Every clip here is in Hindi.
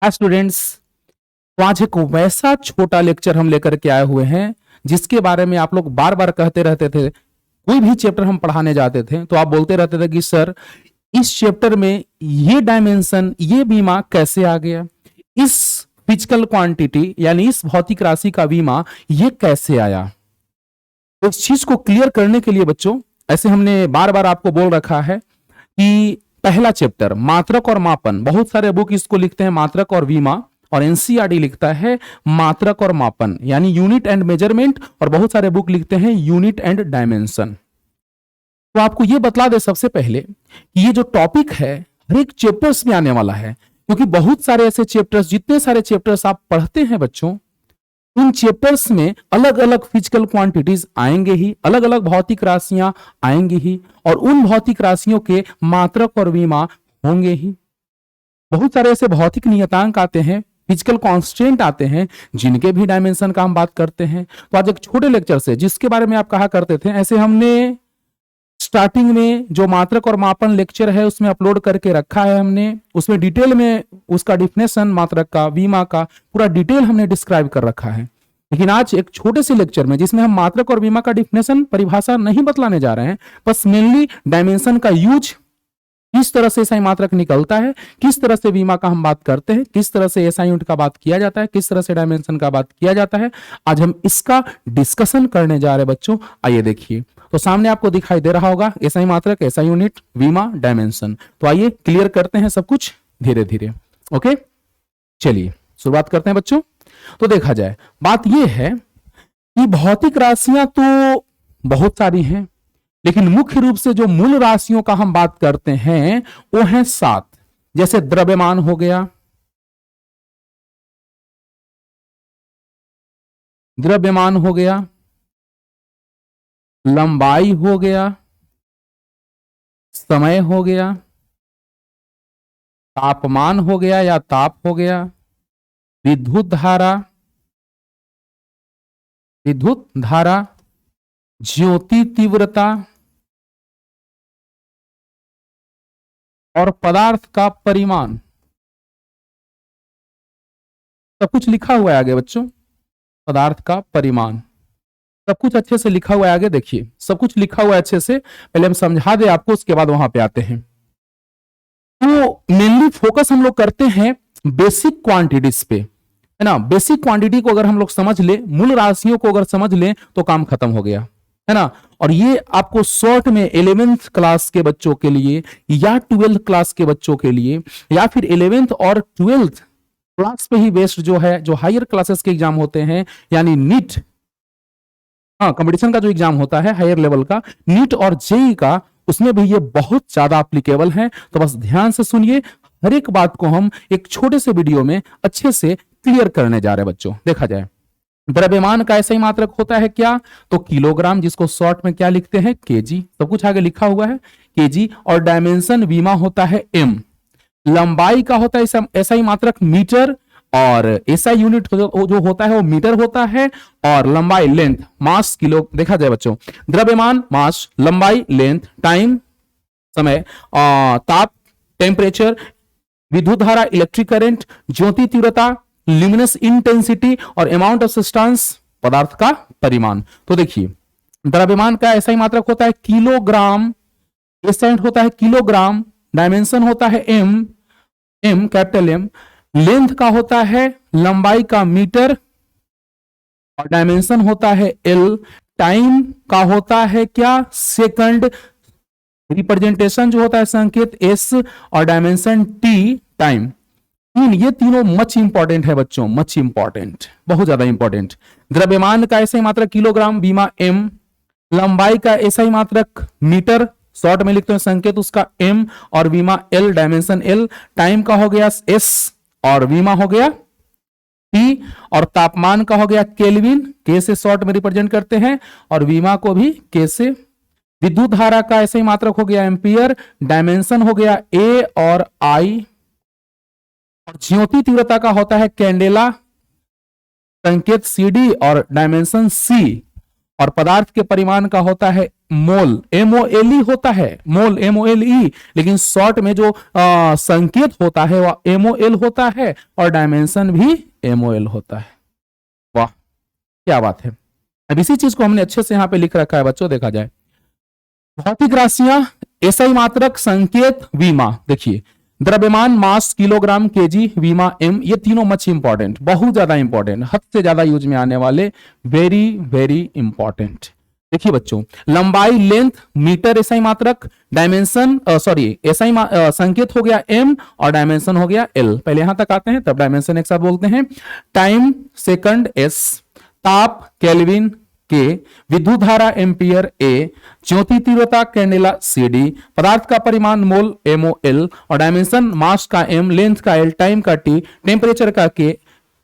स्टूडेंट्स, तो आज एक वैसा छोटा लेक्चर हम लेकर के आए हुए हैं जिसके बारे में आप लोग बार बार कहते रहते थे। कोई भी चैप्टर हम पढ़ाने जाते थे तो आप बोलते रहते थे कि सर इस चैप्टर में ये डायमेंशन, ये बीमा कैसे आ गया, इस फिजिकल क्वांटिटी यानी इस भौतिक राशि का बीमा ये कैसे आया। तो इस चीज को क्लियर करने के लिए बच्चों, ऐसे हमने बार बार आपको बोल रखा है कि पहला चैप्टर मात्रक और मापन, बहुत सारे बुक इसको लिखते हैं मात्रक और बीमा, और एनसीईआरटी लिखता है मात्रक और मापन यानी यूनिट एंड मेजरमेंट, और बहुत सारे बुक लिखते हैं यूनिट एंड डायमेंशन। तो आपको यह बतला दे सबसे पहले कि ये जो टॉपिक है हर एक चैप्टर्स में आने वाला है, क्योंकि बहुत सारे ऐसे चैप्टर्स, जितने सारे चैप्टर्स आप पढ़ते हैं बच्चों, उन चैप्टर्स में अलग अलग फिजिकल क्वांटिटीज आएंगे ही, अलग अलग भौतिक राशियां आएंगी ही, और उन भौतिक राशियों के मात्रक और बीमा होंगे ही। बहुत सारे ऐसे भौतिक नियतांक आते हैं, फिजिकल कांस्टेंट आते हैं, जिनके भी डायमेंशन का हम बात करते हैं। तो आज एक छोटे लेक्चर से जिसके बारे में आप कहा करते थे, ऐसे हमने स्टार्टिंग में जो मात्रक और मापन लेक्चर है उसमें अपलोड करके रखा है हमने, उसमें डिटेल में उसका डिफिनेशन, मात्रक का, बीमा का पूरा डिटेल हमने डिस्क्राइब कर रखा है। लेकिन आज एक छोटे से लेक्चर में जिसमें हम मात्रक और बीमा का डिफिनेशन, परिभाषा नहीं बतलाने जा रहे हैं, बस मेनली डायमेंशन का यूज, किस तरह से एसआई मात्रक निकलता है, किस तरह से बीमा का हम बात करते हैं, किस तरह से एसआई यूनिट का बात किया जाता है, किस तरह से डायमेंशन का बात किया जाता है, आज हम इसका डिस्कशन करने जा रहे हैं बच्चों। आइए देखिए, तो सामने आपको दिखाई दे रहा होगा एसआई मात्रक, एसआई यूनिट, बीमा, डायमेंशन। तो आइए क्लियर करते हैं सब कुछ धीरे धीरे। ओके, चलिए शुरुआत करते हैं बच्चों। तो देखा जाए, बात यह है कि भौतिक राशियां तो बहुत सारी हैं, लेकिन मुख्य रूप से जो मूल राशियों का हम बात करते हैं वो है 7। जैसे द्रव्यमान हो गया, द्रव्यमान हो गया, लंबाई हो गया, समय हो गया, तापमान हो गया या ताप हो गया, विद्युत धारा, विद्युत धारा, ज्योति तीव्रता और पदार्थ का परिमाण। सब कुछ लिखा हुआ है आगे बच्चों, पदार्थ का परिमाण, सब कुछ अच्छे से लिखा हुआ है आगे। देखिए सब कुछ लिखा हुआ है अच्छे से, पहले हम समझा दे आपको, उसके बाद वहां पे आते हैं। तो मेनली फोकस हम लोग करते हैं बेसिक क्वांटिटीज पे, है ना। बेसिक क्वांटिटी को अगर हम लोग समझ ले, मूल राशियों को अगर समझ ले तो काम खत्म हो गया, है ना। और ये आपको शॉर्ट में 11th क्लास के बच्चों के लिए या 12th क्लास के बच्चों के लिए या फिर 11th और 12th क्लास पे ही बेस्ड जो है, जो हायर क्लासेस के एग्जाम होते हैं यानी नीट, हाँ कंपटीशन का जो एग्जाम होता है हायर लेवल का, नीट और जेई का, उसमें भी ये बहुत ज्यादा एप्लीकेबल है। तो बस ध्यान से सुनिए, हर एक बात को हम एक छोटे से वीडियो में अच्छे से क्लियर करने जा रहे हैं बच्चों। देखा जाए, द्रव्यमान का ऐसा ही मात्रक होता है क्या, तो किलोग्राम, जिसको शॉर्ट में क्या लिखते हैं, केजी, सब कुछ आगे लिखा हुआ है केजी। और डायमेंशन बीमा होता है एम। लंबाई का होता है ऐसा ही मात्रक मीटर, और एसआई यूनिट जो होता है वो मीटर होता है, और लंबाई लेंथ, मास, किलो। देखा जाए बच्चों, द्रव्यमान मास, लंबाई लेंथ, टाइम समय, ताप टेम्परेचर, विद्युत धारा इलेक्ट्रिक करंट, ज्योति तीव्रता ल्यूमिनस इंटेंसिटी, और अमाउंट ऑफ सब्सटेंस पदार्थ का परिमाण। तो देखिए, द्रव्यमान का ऐसा ही मात्रक होता है किलोग्राम, एसआई यूनिट होता है किलोग्राम, डायमेंशन होता है M, M capital M, length का होता है लंबाई का मीटर, और डायमेंशन होता है एल, टाइम का होता है क्या, सेकंड, रिप्रेजेंटेशन जो होता है संकेत एस, और डायमेंशन टी, टाइम। ये तीनों मच इंपॉर्टेंट है बच्चों, मच इंपॉर्टेंट, बहुत ज्यादा इंपॉर्टेंट। द्रव्यमान का ऐसा ही मात्रक किलोग्राम, बीमा एम, लंबाई का ऐसा ही मात्रक मीटर, शॉर्ट में लिखते हैं संकेत उसका एम, और बीमा एल, डायमेंशन एल, टाइम का हो गया एस, और बीमा हो गया टी, और तापमान का हो गया केल्विन, के से शॉर्ट में रिप्रेजेंट करते हैं, और बीमा को भी के से। विद्युत धारा का ऐसे ही मात्रक हो गया एम्पियर, डायमेंशन हो गया ए और आई, और ज्योति तीव्रता का होता है कैंडेला, संकेत सीडी, और डायमेंशन सी, और पदार्थ के परिमाण का होता है मोल, MOLE होता है, मोल MOLE, लेकिन शॉर्ट में जो संकेत होता है वह MOL होता है और डायमेंशन भी MOL होता है। वाह क्या बात है। अब इसी चीज को हमने अच्छे से यहाँ पे लिख रखा है बच्चों, देखा जाए भौतिक राशियां, एसआई मात्रक, संकेत, विमा। देखिए द्रव्यमान, मास, किलोग्राम, केजी, विमा, एम, ये तीनों मच इंपॉर्टेंट, बहुत ज्यादा इंपॉर्टेंट, हद से ज्यादा यूज में आने वाले, वेरी वेरी इंपॉर्टेंट। देखिए बच्चों लंबाई, लेंथ, मीटर एसआई मात्रक, डायमेंशन सॉरी एसआई संकेत हो गया एम और डायमेंशन हो गया एल। पहले यहां तक आते हैं तब डायमेंशन एक साथ बोलते हैं। टाइम सेकंड एस, ताप केल्विन के, विद्युत धारा एम्पियर ए, ज्योति तीव्रता कैंडेला सीडी, पदार्थ का परिमाण मोल MOL और डायमेंशन मास का M, लेंथ का L, टाइम का T, टेम्परेचर का K,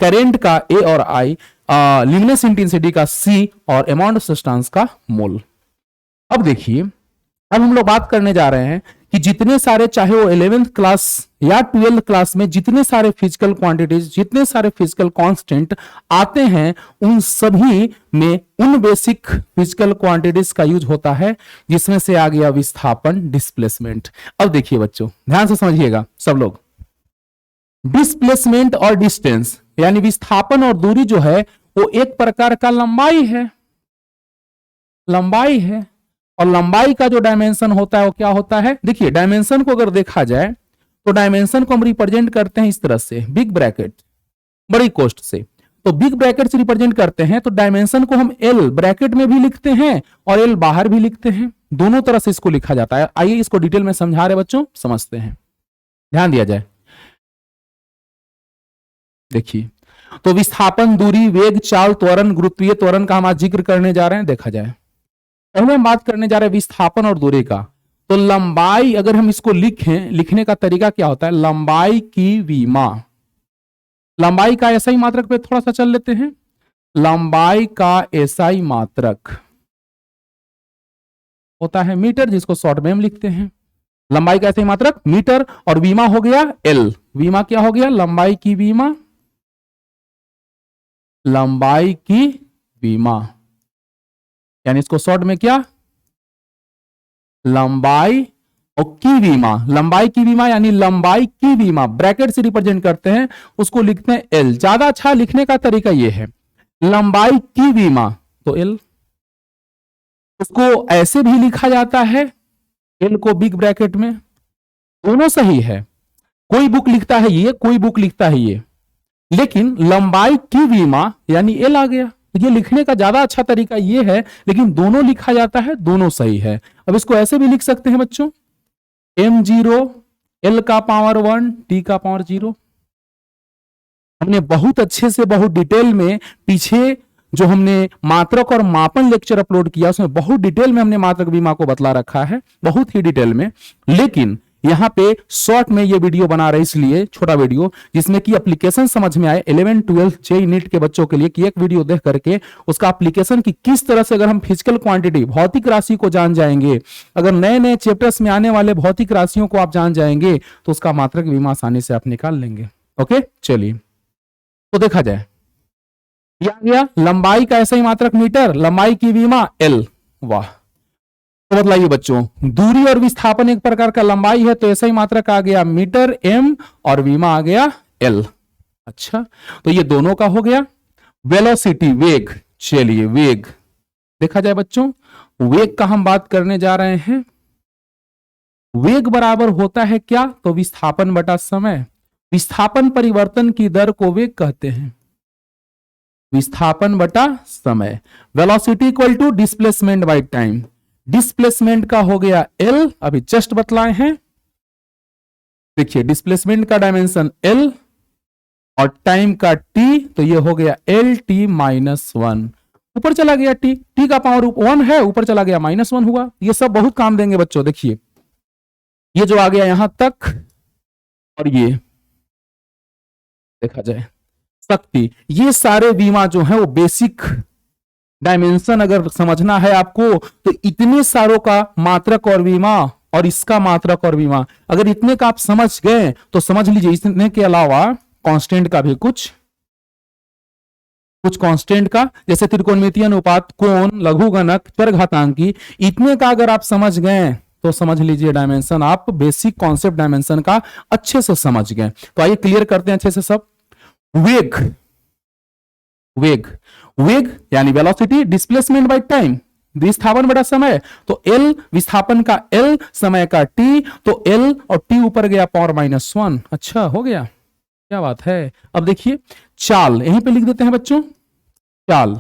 करेंट का A और I, ल्यूमिनस इंटेंसिटी का C और अमाउंट ऑफ सब्सटेंस का मोल। अब देखिए अब हम लोग बात करने जा रहे हैं कि जितने सारे, चाहे वो 11th क्लास या 12th क्लास में जितने सारे फिजिकल क्वांटिटीज, जितने सारे फिजिकल कांस्टेंट आते हैं, उन सभी में उन बेसिक फिजिकल क्वांटिटीज का यूज होता है जिसमें से आ गया विस्थापन, डिस्प्लेसमेंट। अब देखिए बच्चों ध्यान से समझिएगा सब लोग, डिस्प्लेसमेंट और डिस्टेंस यानी विस्थापन और दूरी जो है वो एक प्रकार का लंबाई है, लंबाई है। और लंबाई का जो डायमेंशन होता है वो क्या होता है, देखिए डायमेंशन को अगर देखा जाए तो डायमेंशन को हम रिप्रेजेंट करते हैं इस तरह से, बिग ब्रैकेट बड़ी कोष्ठ से, तो बिग ब्रैकेट से रिप्रेजेंट करते हैं। तो डायमेंशन को हम एल ब्रैकेट में भी लिखते हैं और एल बाहर भी लिखते हैं, दोनों तरह से इसको लिखा जाता है। आइए इसको डिटेल में समझा रहे बच्चों, समझते हैं, ध्यान दिया जाए। देखिए तो विस्थापन, दूरी, वेग, चाल, त्वरण, गुरुत्वीय त्वरण का हम आज जिक्र करने जा रहे हैं। देखा जाए पहले हम बात करने जा रहे हैं विस्थापन और दूरी का। तो लंबाई अगर हम इसको लिखें, लिखने का तरीका क्या होता है, लंबाई की विमा, लंबाई का एसआई मात्रक पे थोड़ा सा चल लेते हैं। लंबाई का एसआई मात्रक होता है मीटर, जिसको शॉर्ट में हम लिखते हैं। लंबाई का एसआई मात्रक मीटर और विमा हो गया एल। विमा क्या हो गया, लंबाई की विमा, लंबाई की विमा, यानी इसको शॉर्ट में क्या, लंबाई और की विमा, लंबाई की विमा यानी लंबाई की विमा ब्रैकेट से रिप्रेजेंट करते हैं, उसको लिखते हैं एल। ज्यादा अच्छा लिखने का तरीका यह है, लंबाई की विमा तो एल, उसको ऐसे भी लिखा जाता है एल को बिग ब्रैकेट में, दोनों सही है। कोई बुक लिखता है ये, कोई बुक लिखता है ये, लेकिन लंबाई की विमा यानी एल आ गया। ये लिखने का ज्यादा अच्छा तरीका ये है, लेकिन दोनों लिखा जाता है, दोनों सही है। अब इसको ऐसे भी लिख सकते हैं बच्चों, m0 l का पावर 1 t का पावर 0। हमने बहुत अच्छे से, बहुत डिटेल में पीछे जो हमने मात्रक और मापन लेक्चर अपलोड किया उसमें बहुत डिटेल में हमने मात्रक विमा को बतला रखा है, बहुत ही डिटेल में। लेकिन यहां पे शॉर्ट में ये वीडियो बना रहे, इसलिए छोटा वीडियो जिसमें कि एप्लीकेशन समझ में आए 11 12 जेईई नीट के बच्चों के लिए, कि एक वीडियो देख करके उसका एप्लीकेशन की किस तरह से अगर हम फिजिकल क्वांटिटी, भौतिक राशि को जान जाएंगे, अगर नए नए चैप्टर्स में आने वाले भौतिक राशियों को आप जान जाएंगे तो उसका मात्रक विमा आसानी से आप निकाल लेंगे। ओके चलिए तो देखा जाए, यह आ गया लंबाई का ऐसा ही मात्रक मीटर, लंबाई की विमा एल। वाह, तो बतलाइए बच्चों, दूरी और विस्थापन एक प्रकार का लंबाई है, तो ऐसा ही मात्रक आ गया मीटर एम और विमा आ गया एल। अच्छा तो ये दोनों का हो गया। वेलोसिटी वेग, चलिए वेग देखा जाए बच्चों, वेग का हम बात करने जा रहे हैं। वेग बराबर होता है क्या, तो विस्थापन बटा समय। विस्थापन परिवर्तन की दर को वेग कहते हैं, विस्थापन बटा समय। Velocity equal to displacement by time, displacement का हो गया एल, अभी जस्ट बतलाए हैं। देखिए डिस्प्लेसमेंट का डायमेंशन एल और टाइम का टी, तो ये हो गया एल टी -1। ऊपर चला गया टी, टी का पावर 1 है, ऊपर चला गया -1 हुआ। ये सब बहुत काम देंगे बच्चों। देखिए ये जो आ गया यहां तक, और ये देखा जाए शक्ति, ये सारे विमा जो है वो बेसिक डायमेंशन अगर समझना है आपको तो इतने सारों का मात्रक और विमा और इसका मात्रक और विमा, अगर इतने का आप समझ गए तो समझ लीजिए इतने के अलावा कांस्टेंट का भी कुछ कुछ कांस्टेंट का, जैसे त्रिकोणमितीय अनुपात, कोण, लघुगणक, चरघातांकी, इतने का अगर आप समझ गए तो समझ लीजिए डायमेंशन आप बेसिक कॉन्सेप्ट डायमेंशन का अच्छे से समझ गए। तो आइए क्लियर करते हैं अच्छे से सब। वेग, वेग, वेग यानी वेलोसिटी, डिस्प्लेसमेंट बाय टाइम, विस्थापन बटा समय, तो L विस्थापन का L, समय का T, तो L और T ऊपर गया पावर -1। अच्छा हो गया, क्या बात है। अब देखिए चाल, यहीं पे लिख देते हैं बच्चों, चाल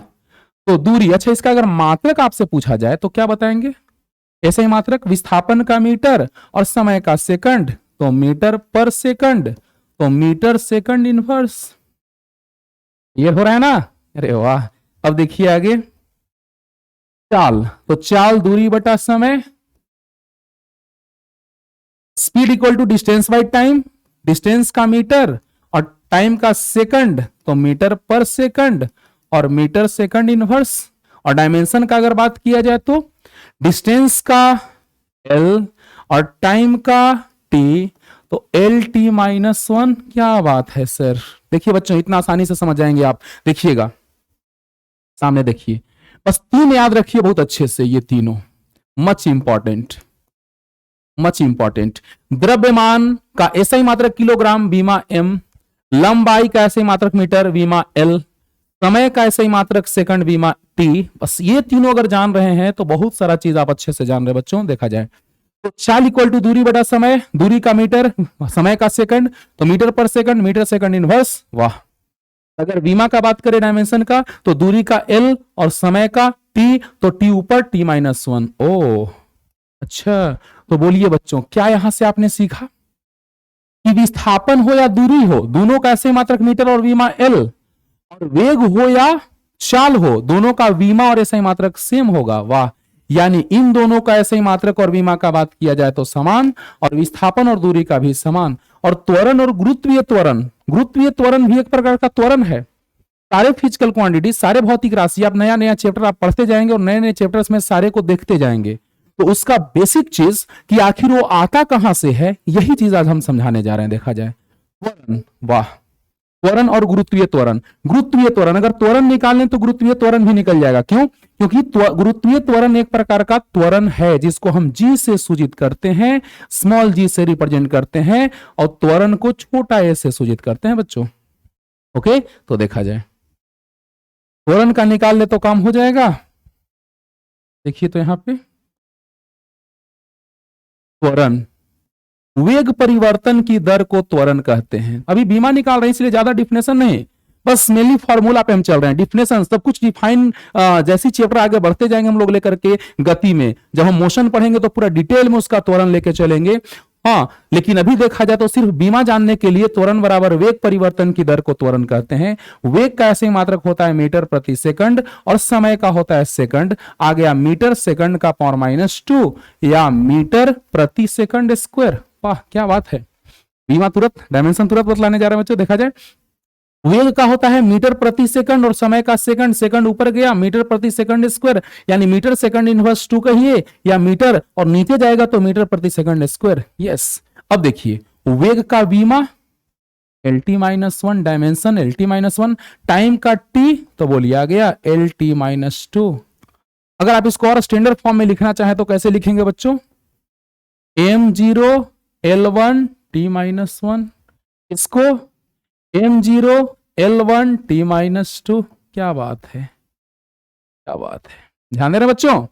तो दूरी। अच्छा, इसका अगर मात्रक आपसे पूछा जाए तो क्या बताएंगे? ऐसे ही मात्रक, विस्थापन का मीटर और समय का सेकंड, तो मीटर पर सेकंड, तो मीटर सेकंड इनवर्स। ये हो रहा है ना? अरे वाह। अब देखिए आगे, चाल, तो चाल दूरी बटा समय, speed equal to distance by time, distance का मीटर और टाइम का सेकंड, तो मीटर पर सेकंड और मीटर सेकंड इनवर्स। और डायमेंशन का अगर बात किया जाए तो डिस्टेंस का L और टाइम का T, तो LT-1। क्या बात है सर। देखिए बच्चों, इतना आसानी से समझ जाएंगे आप। देखिएगा सामने, देखिए बस 3 याद रखिए बहुत अच्छे से, ये तीनों मच इंपॉर्टेंट, मच इंपॉर्टेंट। द्रव्यमान का एसआई मात्रक किलोग्राम, बीमा M, लंबाई का एसआई मात्रक मीटर, बीमा L, समय का एसआई मात्रक सेकंड, बीमा T। बस ये तीनों अगर जान रहे हैं तो बहुत सारा चीज आप अच्छे से जान रहे हैं बच्चों। देखा जाए तो चाल इक्वल टू दूरी बटा समय, दूरी का मीटर, समय का सेकंड, तो मीटर पर सेकंड, मीटर सेकंड इनवर्स। वाह। अगर बीमा का बात करें डायमेंशन का, तो दूरी का L और समय का T, तो T ऊपर T-1। ओ अच्छा, तो बोलिए बच्चों, क्या यहां से आपने सीखा कि विस्थापन हो या दूरी हो, दोनों का ऐसे मात्रक मीटर और बीमा L, और वेग हो या चाल हो, दोनों का बीमा और ऐसा ही मात्रक सेम होगा। वाह। यानी इन दोनों का ऐसे ही मात्रक और बीमा का बात किया जाए तो समान, और विस्थापन और दूरी का भी समान। और त्वरण और गुरुत्वीय त्वरण, गुरुत्वीय त्वरण भी एक प्रकार का त्वरण है। सारे फिजिकल क्वांटिटी, सारे भौतिक राशि, आप नया नया चैप्टर आप पढ़ते जाएंगे और नए नए चैप्टर्स में सारे को देखते जाएंगे, तो उसका बेसिक चीज कि आखिर वो आता कहां से है, यही चीज आज हम समझाने जा रहे हैं। देखा जाए त्वरण, वाह, त्वरण और गुरुत्वीय त्वरण। गुरुत्वीय त्वरण, अगर त्वरण निकालें तो गुरुत्वीय त्वरण भी निकल जाएगा। क्यों? क्योंकि गुरुत्वीय त्वरण एक प्रकार का त्वरण है जिसको हम जी से सूचित करते हैं, स्मॉल जी से रिप्रेजेंट करते हैं, और त्वरण को छोटा ए से सूचित करते हैं बच्चों। ओके, तो देखा जाए त्वरण का निकाल ले तो काम हो जाएगा। देखिए तो यहां पे त्वरण, वेग परिवर्तन की दर को त्वरण कहते हैं। अभी बीमा निकाल रहे हैं इसलिए ज्यादा डिफिनेशन नहीं, बस मेनली फॉर्मूला पे हम चल रहे हैं। डिफिनेशन सब कुछ डिफाइन जैसी चैप्टर आगे बढ़ते जाएंगे हम लोग लेकर के गति में, जब हम मोशन पढ़ेंगे तो पूरा डिटेल में उसका त्वरण लेके चलेंगे। हाँ, लेकिन अभी देखा जाए तो सिर्फ बीमा जानने के लिए त्वरण बराबर वेग परिवर्तन की दर को त्वरण कहते हैं। वेग का ऐसे मात्रक होता है मीटर प्रति सेकंड और समय का होता है सेकंड। आ गया मीटर सेकंड का पावर -2 या मीटर प्रति सेकंड स्क्वायर। वाह, क्या बात है। बीमा तुरंत, डायमेंशन तुरंत बतलाने जा रहे हैं बच्चों। देखा जाए वेग का होता है मीटर प्रति सेकंड और समय का सेकंड, सेकंड ऊपर गया मीटर प्रति सेकंड स्क्वायर, यानी मीटर सेकंड इनवर्स 2 कहिए या मीटर, और नीचे जाएगा तो मीटर प्रति सेकंड स्क्वायर। यस। अब देखिए वेग का बीमा LT-1, डायमेंशन LT-1, टाइम का T, तो बोलिए आ गया LT-2। अगर आप इसको और स्टैंडर्ड फॉर्म में लिखना चाहें तो कैसे लिखेंगे बच्चों? M0 L1 T-1, इसको M0 L1 T-2। क्या बात है, क्या बात है। ध्यान दे रहे बच्चों,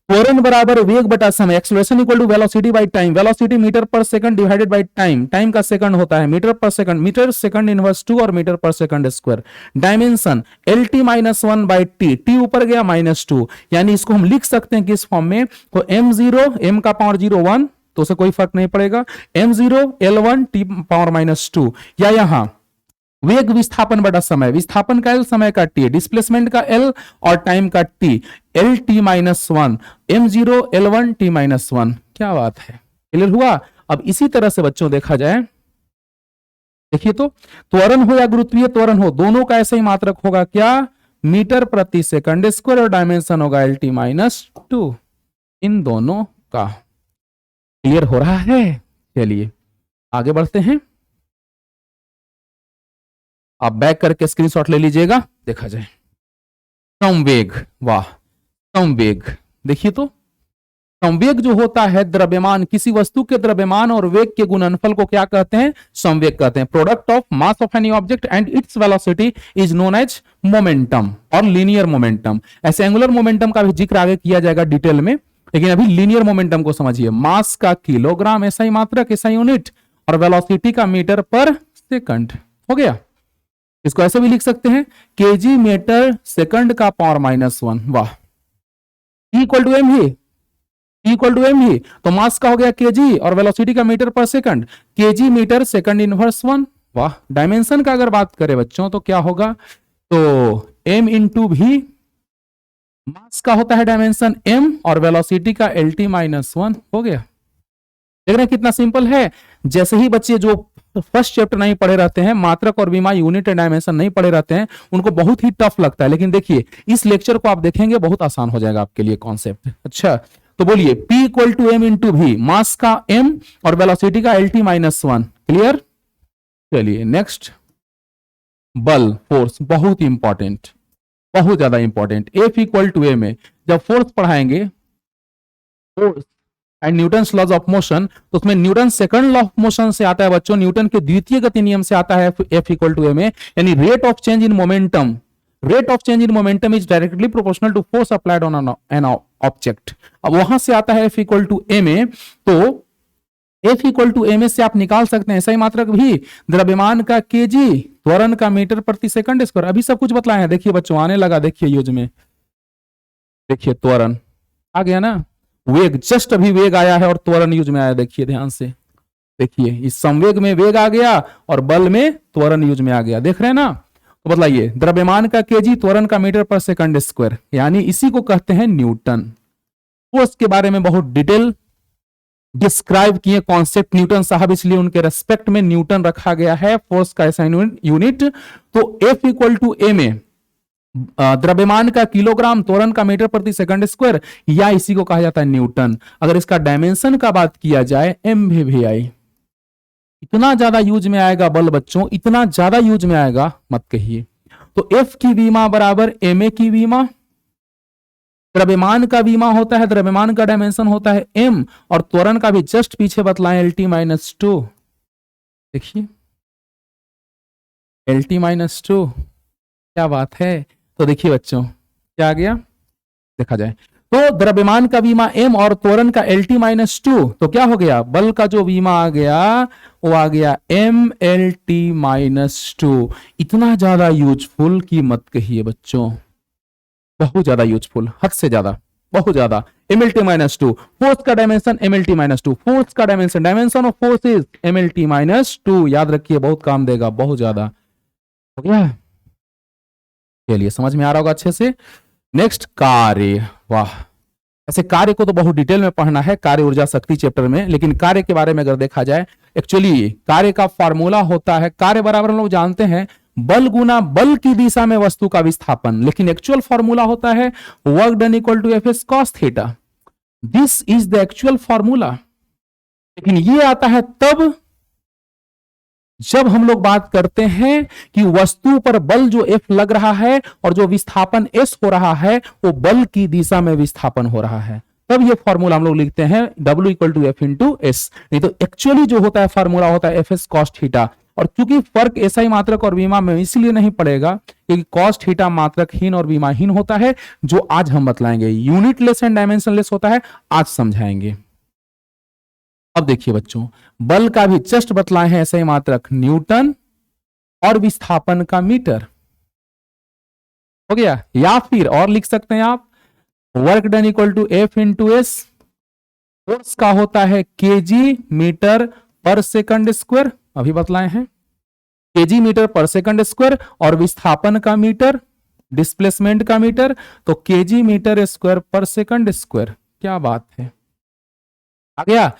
त्वरण बराबर वेग बटा समय, acceleration equal to velocity by time, velocity metre पर second divided by time, time का सेकंड होता है मीटर पर सेकंड, मीटर सेकंड इनवर्स 2 और मीटर पर second square. Dimension LT-1 by T, T ऊपर गया -2, यानी इसको हम लिख सकते हैं किस फॉर्म में, तो M0, M का पावर 0 1, तो उसे कोई फर्क नहीं पड़ेगा, M0 L1 T पावर -2, या यहां वेग विस्थापन बटा समय, विस्थापन का L, समय का T, डिस्प्लेसमेंट का L और टाइम का T, LT-1, M0 L1 T-1। क्या बात है, क्लियर हुआ। अब इसी तरह से बच्चों देखा जाए, देखिए तो त्वरण हो या गुरुत्वीय त्वरण हो, दोनों का ऐसे ही मात्रक होगा क्या, मीटर प्रति सेकंड स्क्वायर, और डायमेंशन होगा LT-2 इन दोनों का। क्लियर हो रहा है? चलिए आगे बढ़ते हैं। आप बैक करके स्क्रीनशॉट ले लीजिएगा, देखा जाए। संवेग, वाह, संवेग देखिए तो, संवेग जो होता है द्रव्यमान, किसी वस्तु के द्रव्यमान और वेग के गुणनफल को क्या कहते हैं? संवेग कहते हैं। Product of mass of any object and its velocity is known as momentum और लीनियर मोमेंटम। ऐसे एंगुलर मोमेंटम का भी जिक्र आगे किया जाएगा डिटेल में, लेकिन अभी लीनियर मोमेंटम को समझिए। मास का किलोग्राम, एसआई मात्रक, एसआई यूनिट, और वेलोसिटी का मीटर पर सेकंड। हो गया। इसको ऐसे भी लिख सकते हैं, केजी मीटर सेकंड का पावर -1। वाह, इक्वल टू एम ही, इक्वल टू एम ही, तो मास का हो गया केजी और वेलोसिटी का मीटर पर second, kg metre second inverse 1। वाह। डायमेंशन का अगर बात करें बच्चों तो क्या होगा? तो m इंटू भी, मास का होता है डायमेंशन m और वेलोसिटी का LT-1। हो गया। देख रहे हैं कितना सिंपल है। जैसे ही बच्चे जो फर्स्ट चैप्टर नहीं पढ़े रहते हैं, मात्रक और विमा, यूनिट एंड डायमेंशन नहीं पढ़े रहते हैं, उनको बहुत ही टफ लगता है, लेकिन देखिए इस लेक्चर को आप देखेंगे बहुत आसान हो जाएगा आपके लिए कॉन्सेप्ट। अच्छा, तो बोलिए P equal to M into V, mass का m और वेलोसिटी का LT-1। क्लियर? चलिए नेक्स्ट, बल, फोर्स, बहुत इंपॉर्टेंट, बहुत ज्यादा important. F equal to m है, जब फोर्स पढ़ाएंगे, force and Newton's laws of motion, तो उसमें Newton second law of motion से आता है बच्चों, न्यूटन के द्वितीय गति नियम से आता है F इक्वल टू m है, यानी rate of change in momentum, rate of change in momentum is directly proportional to force applied on an object. अब वहां से आता है F इक्वल टू m है, तो F इक्वल टू m से आप निकाल सकते हैं, सही मात्रक भी, द्रव्यमान का केजी, त्वरण का मीटर प्रति सेकंड स्क्वायर। अभी सब कुछ बतलाए हैं, देखिए बच्चों आने लगा, देखिए यूज में, देखिए त्वरण आ गया ना, वेग, जस्ट अभी वेग आया है और त्वरण यूज में आया, देखिए ध्यान से, देखिए इस संवेग में वेग आ गया और बल में त्वरण यूज में आ गया, देख रहे हैं ना। तो बतलाइए, द्रव्यमान का केजी, त्वरण का मीटर पर सेकंड स्क्वायर, यानी इसी को कहते हैं न्यूटन। फोर्स के बारे में बहुत डिटेल डिस्क्राइब किए कॉन्सेप्ट न्यूटन साहब, इसलिए उनके रेस्पेक्ट में न्यूटन रखा गया है, फोर्स का ऐसा यूनिट। तो F इक्वल टू m है, द्रव्यमान का किलोग्राम, त्वरण का मीटर प्रति सेकंड स्क्वायर, या इसी को कहा जाता है न्यूटन। अगर इसका डायमेंशन का बात किया जाए, एम भी आई, इतना ज्यादा यूज में आएगा बल बच्चों, इतना ज्यादा यूज में आएगा मत कहिए। तो F की विमा बराबर ma की विमा, द्रव्यमान का विमा होता है, द्रव्यमान का डायमेंशन होता है m, और त्वरण का भी जस्ट पीछे बतलाएं LT-2। देखिए LT-2, क्या बात है। तो देखिए बच्चों क्या आ गया, देखा जाए तो द्रव्यमान का विमा m और त्वरण का LT-2, तो क्या हो गया, बल का जो विमा आ गया वो आ गया MLT-2। इतना ज्यादा यूजफुल की मत कहिए बच्चों, बहुत ज्यादा यूजफुल, हद से ज्यादा, बहुत ज्यादा। MLT-2, फोर्स का डायमेंशन MLT-2, फोर्स का dimension, dimension of force is MLT-2, याद रखिए बहुत काम देगा, बहुत ज्यादा। हो गया, चलिए समझ में आ रहा होगा अच्छे से। नेक्स्ट, कार्य, वाह, ऐसे कार्य को तो बहुत डिटेल में पढ़ना है कार्य ऊर्जा शक्ति चैप्टर में, लेकिन कार्य के बारे में अगर देखा जाए, एक्चुअली कार्य का फॉर्मूला होता है, कार्य बराबर हम लोग जानते हैं बल गुना बल की दिशा में वस्तु का विस्थापन, लेकिन एक्चुअल फॉर्मूला होता है work done equal to Fs cos theta. This is the actual formula. लेकिन ये आता है तब जब हम लोग बात करते हैं कि वस्तु पर बल जो F लग रहा है और जो विस्थापन S हो रहा है वो बल की दिशा में विस्थापन हो रहा है, तब ये फॉर्मूला हम लोग लिखते हैं W equal to F into S। नहीं तो एक्चुअली जो होता है फॉर्मूला होता है Fs cos थीटा। और चूंकि फर्क SI मात्रक और विमा में इसलिए नहीं पड़ेगा क्योंकि cos थीटा मात्रकहीन और विमाहीन होता है, जो आज हम बतलाएंगे। Unitless and dimensionless होता है, आज समझाएंगे। अब देखिए बच्चों, बल का भी जस्ट बतलाए हैं SI मात्रक न्यूटन और विस्थापन का मीटर। हो गया, या फिर और लिख सकते हैं आप work done equal to F into S, force का होता है kg मीटर पर सेकंड स्क्वायर, अभी बतलाए हैं kg मीटर पर सेकंड स्क्वायर, और विस्थापन का मीटर, डिस्प्लेसमेंट का मीटर, तो kg मीटर स्क्वायर पर सेकंड स्क्वायर। क्या बात है, आ गया।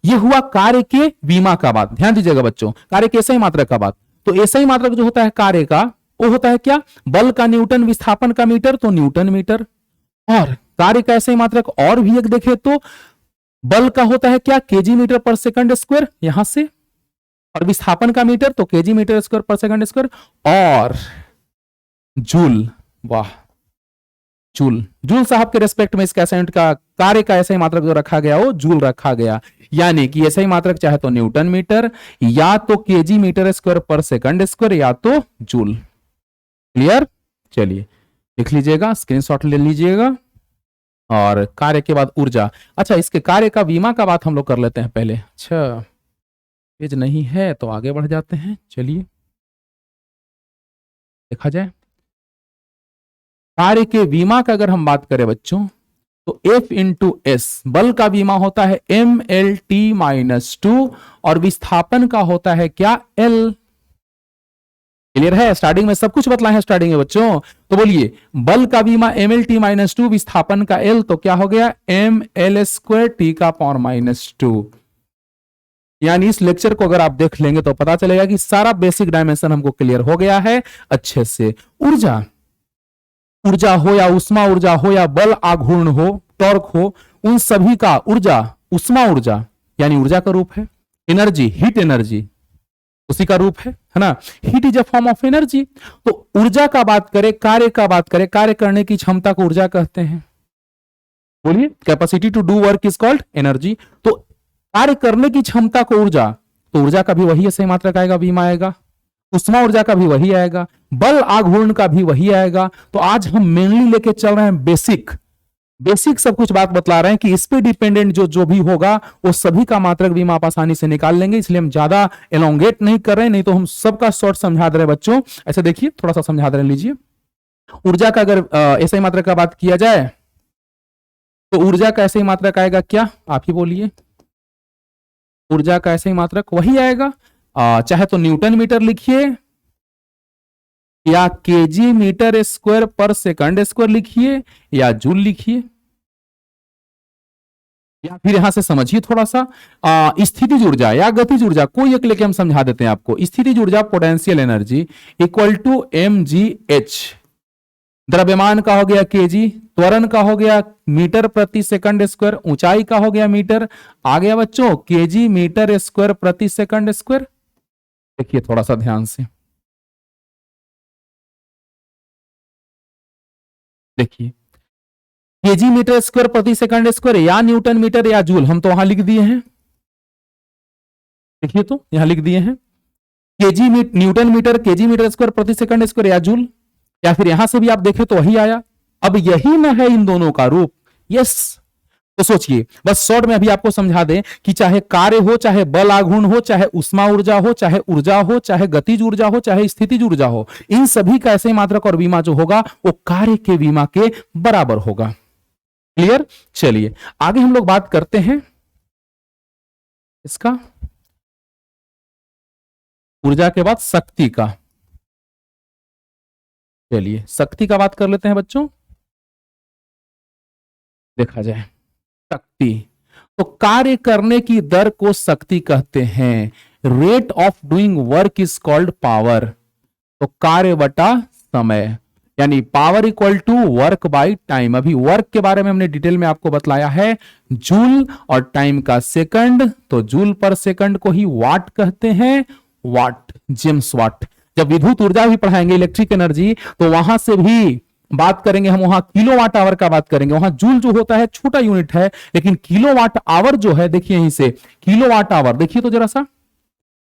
ये हुआ कार्य के विमा का बात, ध्यान दीजिएगा बच्चों, कार्य के SI मात्रक का बात। तो SI मात्रक जो होता है कार्य का, वो होता है क्या, बल का न्यूटन, विस्थापन का मीटर, तो न्यूटन मीटर। और कार्य का SI मात्रक और भी एक देखे तो बल का होता है क्या, kg मीटर पर सेकंड स्क्वायर, यहां से और विस्थापन का मीटर तो केजी मीटर स्क्वायर पर सेकंड स्क्वायर, और जूल, वाह, जूल, जूल साहब के रेस्पेक्ट में इसका एसआई का कार्य का ऐसा ही मात्रक जो रखा गया वो जूल रखा गया, यानी कि ऐसा ही मात्रक चाहे तो न्यूटन मीटर या तो केजी मीटर स्क्वायर पर सेकंड स्क्वायर या तो जूल। क्लियर, चलिए लिख लीजिएगा, स्क्रीनशॉट ले लीजिएगा। और कार्य के बाद ऊर्जा, अच्छा इसके कार्य का विमा का बात हम लोग कर लेते हैं पहले। अच्छा पेज नहीं है तो आगे बढ़ जाते हैं, चलिए देखा जाए। कार्य के विमा का अगर हम बात करें बच्चों तो F इंटू एस, बल का विमा होता है MLT-2 और विस्थापन का होता है क्या L। क्लियर है, स्टार्टिंग में सब कुछ बतलाए हैं स्टार्टिंग में बच्चों, तो बोलिए बल का विमा MLT-2, विस्थापन का L तो क्या हो गया ML² T⁻²। यानी इस लेक्चर को अगर आप देख लेंगे तो पता चलेगा कि सारा बेसिक डायमेंशन हमको क्लियर हो गया है अच्छे से। ऊर्जा, ऊर्जा हो या उष्मा ऊर्जा हो या बल आघूर्ण हो, टॉर्क हो, उन सभी का ऊर्जा, उष्मा ऊर्जा यानी ऊर्जा का रूप है, एनर्जी हीट एनर्जी उसी का रूप है ना, heat is a form of energy. तो ऊर्जा का बात करें, कार्य का बात करें, कार्य करने की क्षमता को ऊर्जा कहते हैं, बोलिए capacity to do work is called energy. तो कार्य करने की क्षमता को ऊर्जा, तो ऊर्जा का भी वही सही मात्रक आएगा, बीम आएगा, उष्मा ऊर्जा का भी वही आएगा, बल आघूर्ण का भी वही आएगा। तो आज हम मेनली लेके चल रहे हैं बेसिक, बेसिक सब कुछ बात बतला रहे हैं कि इस पे डिपेंडेंट जो जो भी होगा वो सभी का मात्रक भी आप आसानी से निकाल लेंगे, इसलिए हम ज्यादा एलोंगेट नहीं कर रहे हैं, नहीं तो हम सबका शॉर्ट समझा दे रहे हैं बच्चों। ऐसे देखिए थोड़ा सा समझा दे लीजिए। ऊर्जा का अगर ऐसे ही मात्रक का बात किया जाए तो ऊर्जा का ऐसे ही मात्रक आएगा क्या, आप ही बोलिए। ऊर्जा का ऐसे ही मात्रक वही आएगा, चाहे तो न्यूटन मीटर लिखिए या केजी मीटर स्क्वायर पर सेकंड स्क्वायर लिखिए या जूल लिखिए, या फिर यहां से समझिए थोड़ा सा स्थितिज ऊर्जा या गतिज ऊर्जा, कोई एक लेके हम समझा देते हैं आपको। स्थितिज ऊर्जा potential energy equal to mgh, द्रव्यमान का हो गया केजी, त्वरण का हो गया मीटर प्रति सेकंड स्क्वायर, ऊंचाई का हो गया मीटर, आ गया बच्चों केजी मीटर स्क्वायर प्रति सेकंड स्क्वायर। देखिए थोड़ा सा ध्यान से देखिए, केजी मीटर स्क्वायर प्रति सेकंड स्क्वायर या न्यूटन मीटर या जूल, हम तो वहां लिख दिए हैं, देखिए तो यहां लिख दिए हैं kg newton metre kg metre square प्रति सेकंड स्क्वायर या जूल, या फिर यहां से भी आप देखें तो वही आया। अब यही ना है इन दोनों का रूप, यस। तो सोचिए बस शॉर्ट में अभी आपको समझा दें कि चाहे कार्य हो, चाहे बल आघूर्ण हो, चाहे उष्मा ऊर्जा हो, चाहे ऊर्जा हो, चाहे गतिज ऊर्जा हो, चाहे स्थितिज ऊर्जा हो, इन सभी का ऐसे मात्रक और विमा जो होगा वो कार्य के विमा के बराबर होगा। क्लियर, चलिए आगे हम लोग बात करते हैं इसका, ऊर्जा के बाद शक्ति का। चलिए शक्ति का बात कर लेते हैं बच्चों, देखा जाए शक्ति, तो कार्य करने की दर को शक्ति कहते हैं। Rate of doing work is called power, तो कार्य बटा समय, यानी power equal to work by time. अभी वर्क के बारे में हमने डिटेल में आपको बतलाया है, जूल और टाइम का सेकंड, तो जूल पर सेकंड को ही वाट कहते हैं, वाट, जेम्स वाट। जब विद्युत ऊर्जा भी पढ़ाएंगे इलेक्ट्रिक एनर्जी तो वहां से भी बात करेंगे हम, वहां किलोवाट आवर का बात करेंगे। वहां जूल जो होता है छोटा यूनिट है, लेकिन किलोवाट आवर जो है, देखिए यहीं से किलोवाट आवर, देखिए तो जरा सा,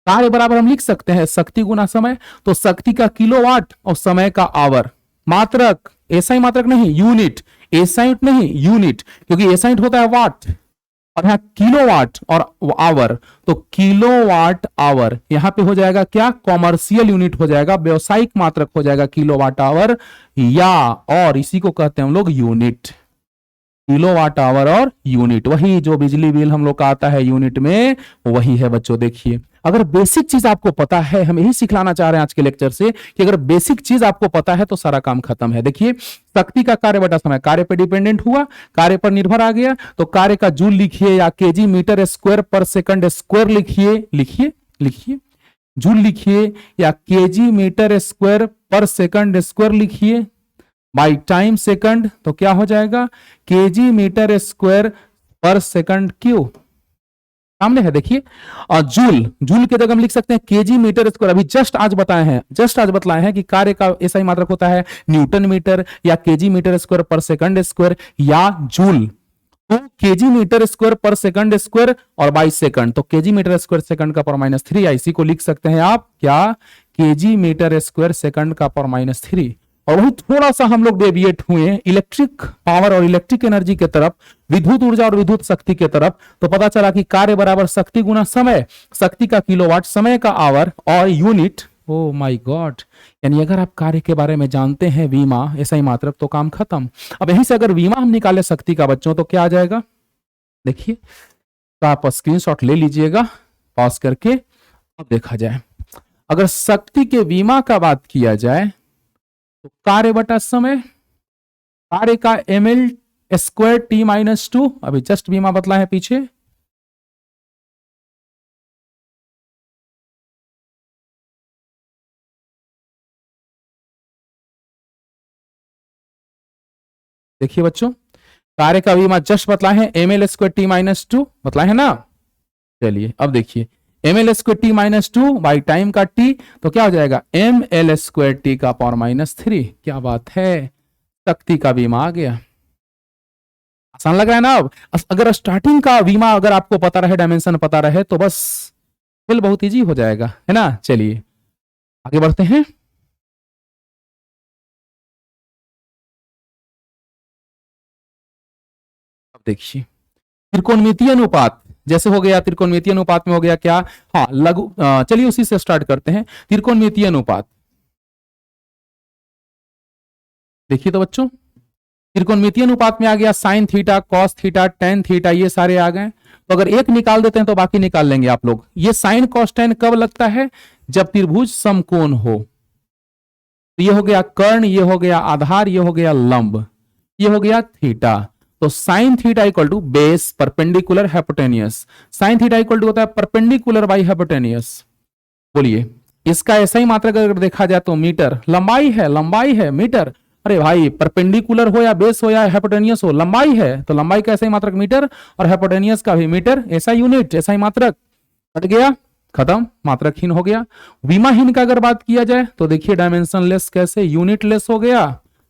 कार्य बराबर हम लिख सकते हैं शक्ति गुना समय, तो शक्ति का किलोवाट और समय का आवर, मात्रक एसआई मात्रक नहीं यूनिट, एसआई नहीं यूनिट, क्योंकि एसआई होता है वाट और यहां किलोवाट और आवर, तो किलोवाट आवर यहां पे हो जाएगा क्या, कॉमर्शियल यूनिट हो जाएगा, व्यवसायिक मात्रक हो जाएगा किलोवाट आवर, या और इसी को कहते हैं हम लोग यूनिट, किलोवाट आवर और यूनिट, वही जो बिजली बिल हम लोग का आता है यूनिट में वही है बच्चों। देखिए अगर बेसिक चीज आपको पता है, हम यही सिखलाना चाह रहे हैं आज के लेक्चर से कि अगर बेसिक चीज आपको पता है तो सारा काम खत्म है। देखिए शक्ति का कार्य बटा समय, कार्य पर डिपेंडेंट हुआ, कार्य पर निर्भर आ गया, तो कार्य का जूल लिखिए या केजी मीटर स्क्वायर पर सेकंड स्क्वायर लिखिए, लिखिए लिखिए जूल लिखिए या केजी मीटर स्क्वायर पर सेकंड स्क्वायर लिखिए, बाई टाइम सेकंड तो क्या हो जाएगा केजी मीटर स्क्वायर पर सेकंड क्यू, सामने है देखिए। और जूल, जूल की जगह हम लिख सकते हैं केजी मीटर स्क्वायर। अभी जस्ट आज बताए हैं कि कार्य का ऐसा ही मात्रक होता है न्यूटन मीटर या केजी मीटर स्क्वायर पर सेकंड स्क्वायर या जूल। तो केजी मीटर स्क्वायर पर सेकंड स्क्वायर और बाई सेकंड, तो केजी मीटर स्क्वायर सेकंड का पावर -3, इसी को लिख सकते हैं आप क्या, केजी मीटर स्क्वायर सेकंड का पावर -3। और वही थोड़ा सा हम लोग डेविएट हुए इलेक्ट्रिक पावर और इलेक्ट्रिक एनर्जी के तरफ, विद्युत ऊर्जा और विद्युत शक्ति के तरफ, तो पता चला कि कार्य बराबर शक्ति गुना समय, शक्ति का किलोवाट, समय का आवर और यूनिट। ओ माय गॉड, यानी अगर आप कार्य के बारे में जानते हैं वीमा ऐसा ही मात्रक, तो काम खत्म। अब यहीं से अगर वीमा हम निकाले शक्ति का बच्चों, तो क्या आ जाएगा देखिए, तो आप स्क्रीनशॉट ले लीजिएगा पॉज करके। अब देखा जाए, अगर शक्ति के वीमा का बात किया जाए तो कार्य बटा समय, कार्य का ml स्क्वायर t-2, अभी जस्ट वीमा बतला है पीछे, देखिए बच्चों, कार्य का वीमा जस्ट बतला है ml स्क्वायर t-2 बतला है ना। चलिए अब देखिए, ml square t-2 by time का t, तो क्या हो जाएगा ml स्क्वायर t का पावर -3। क्या बात है, शक्ति का बीमा आ गया। आसान लग रहा है ना। अब अगर स्टार्टिंग का बीमा अगर आपको पता रहे, डायमेंशन पता रहे, तो बस फिल बहुत इजी हो जाएगा, है ना। चलिए आगे बढ़ते हैं। अब देखिए, त्रिकोणमितीय अनुपात जैसे हो गया, त्रिकोणमितीय अनुपात में हो गया क्या, हाँ लघु, चलिए उसी से स्टार्ट करते हैं। त्रिकोणमितीय अनुपात देखिए तो बच्चों, त्रिकोणमितीय अनुपात में आ गया sine theta, cos theta, tan theta, ये सारे आ गए। तो अगर एक निकाल देते हैं तो बाकी निकाल लेंगे आप लोग। ये साइन कॉस टेन कब लगता है, जब त्रिभुज समकोण हो। तो ये हो गया कर्ण, ये हो गया आधार, ये हो गया लंब, ये हो गया थीटा। तो sine theta equal to base perpendicular hypotenuse, sine theta equal to होता है परपेंडिकुलर बाई हाइपोटेनियस। बोलिए, इसका ऐसा ही मात्रक अगर देखा जाए तो मीटर, लंबाई है मीटर। अरे भाई, परपेंडिकुलर हो या बेस हो या हाइपोटेनियस हो, लंबाई है तो लंबाई का ऐसा ही मात्रक मीटर, और हाइपोटेनियस का भी मीटर, ऐसा यूनिट, ऐसा ही मात्रक। कट गया, खत्म, मात्रकहीन हो गया। विमाहीन का अगर बात किया जाए तो देखिए डायमेंशन लेस, कैसे यूनिट लेस हो गया,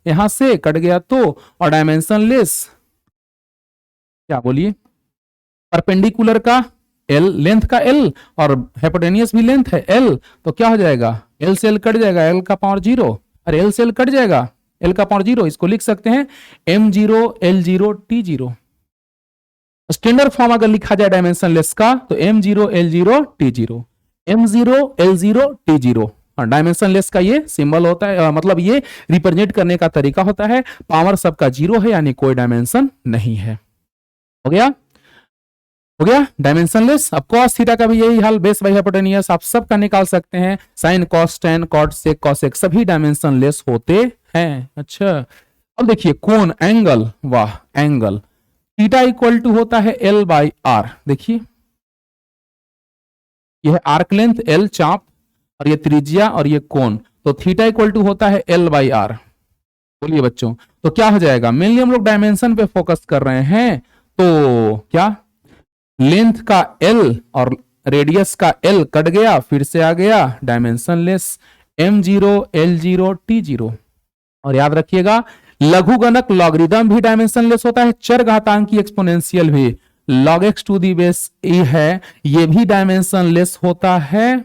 यहां से कट गया तो, और डायमेंशन लेस क्या बोलिए, परपेंडिकुलर का एल, लेंथ का एल, और हाइपोटेनियस भी लेंथ है एल, तो क्या हो जाएगा, एल से एल कट जाएगा, एल का पावर 0, अरे एल से एल कट जाएगा, एल का पावर 0, इसको लिख सकते हैं m0 l0 t0। Standard form अगर लिखा जाए डायमेंशन लेस का तो m0 l0 t0, m0 l0 t0। Dimension less का ये सिंबल होता है, मतलब ये रिप्रेजेंट करने का तरीका होता है। पावर सबका 0 है, यानी कोई डायमेंशन नहीं है। हो गया डायमेंशन लेस। अब कॉस थीटा का भी यही हाल, बेस बाई हाइपोटेनियस आप सब का निकाल सकते हैं। Sine cos tan cot sec cosec सभी डायमेंशन लेस होते हैं। अच्छा, अब देखिए कोण, एंगल, वाह एंगल, थीटा इक्वल टू होता है एल बाई आर। देखिए यह आर्क लेंथ एल चाप, और ये त्रिज्या, और ये कोण, तो थीटा इक्वल टू होता है एल बाई आर। बोलिए बच्चों, तो क्या हो जाएगा, मेनली हम लोग डायमेंशन पे फोकस कर रहे हैं, तो क्या लेंथ का एल और रेडियस का एल कट गया, फिर से आ गया dimension less m0 l0 t0। और याद रखिएगा लघुगणक लॉगरिदम भी डायमेंशन लेस होता है, चर घातांकी एक्सपोनेंशियल भी log x to the base e है, ये भी डायमेंशन लेस होता है,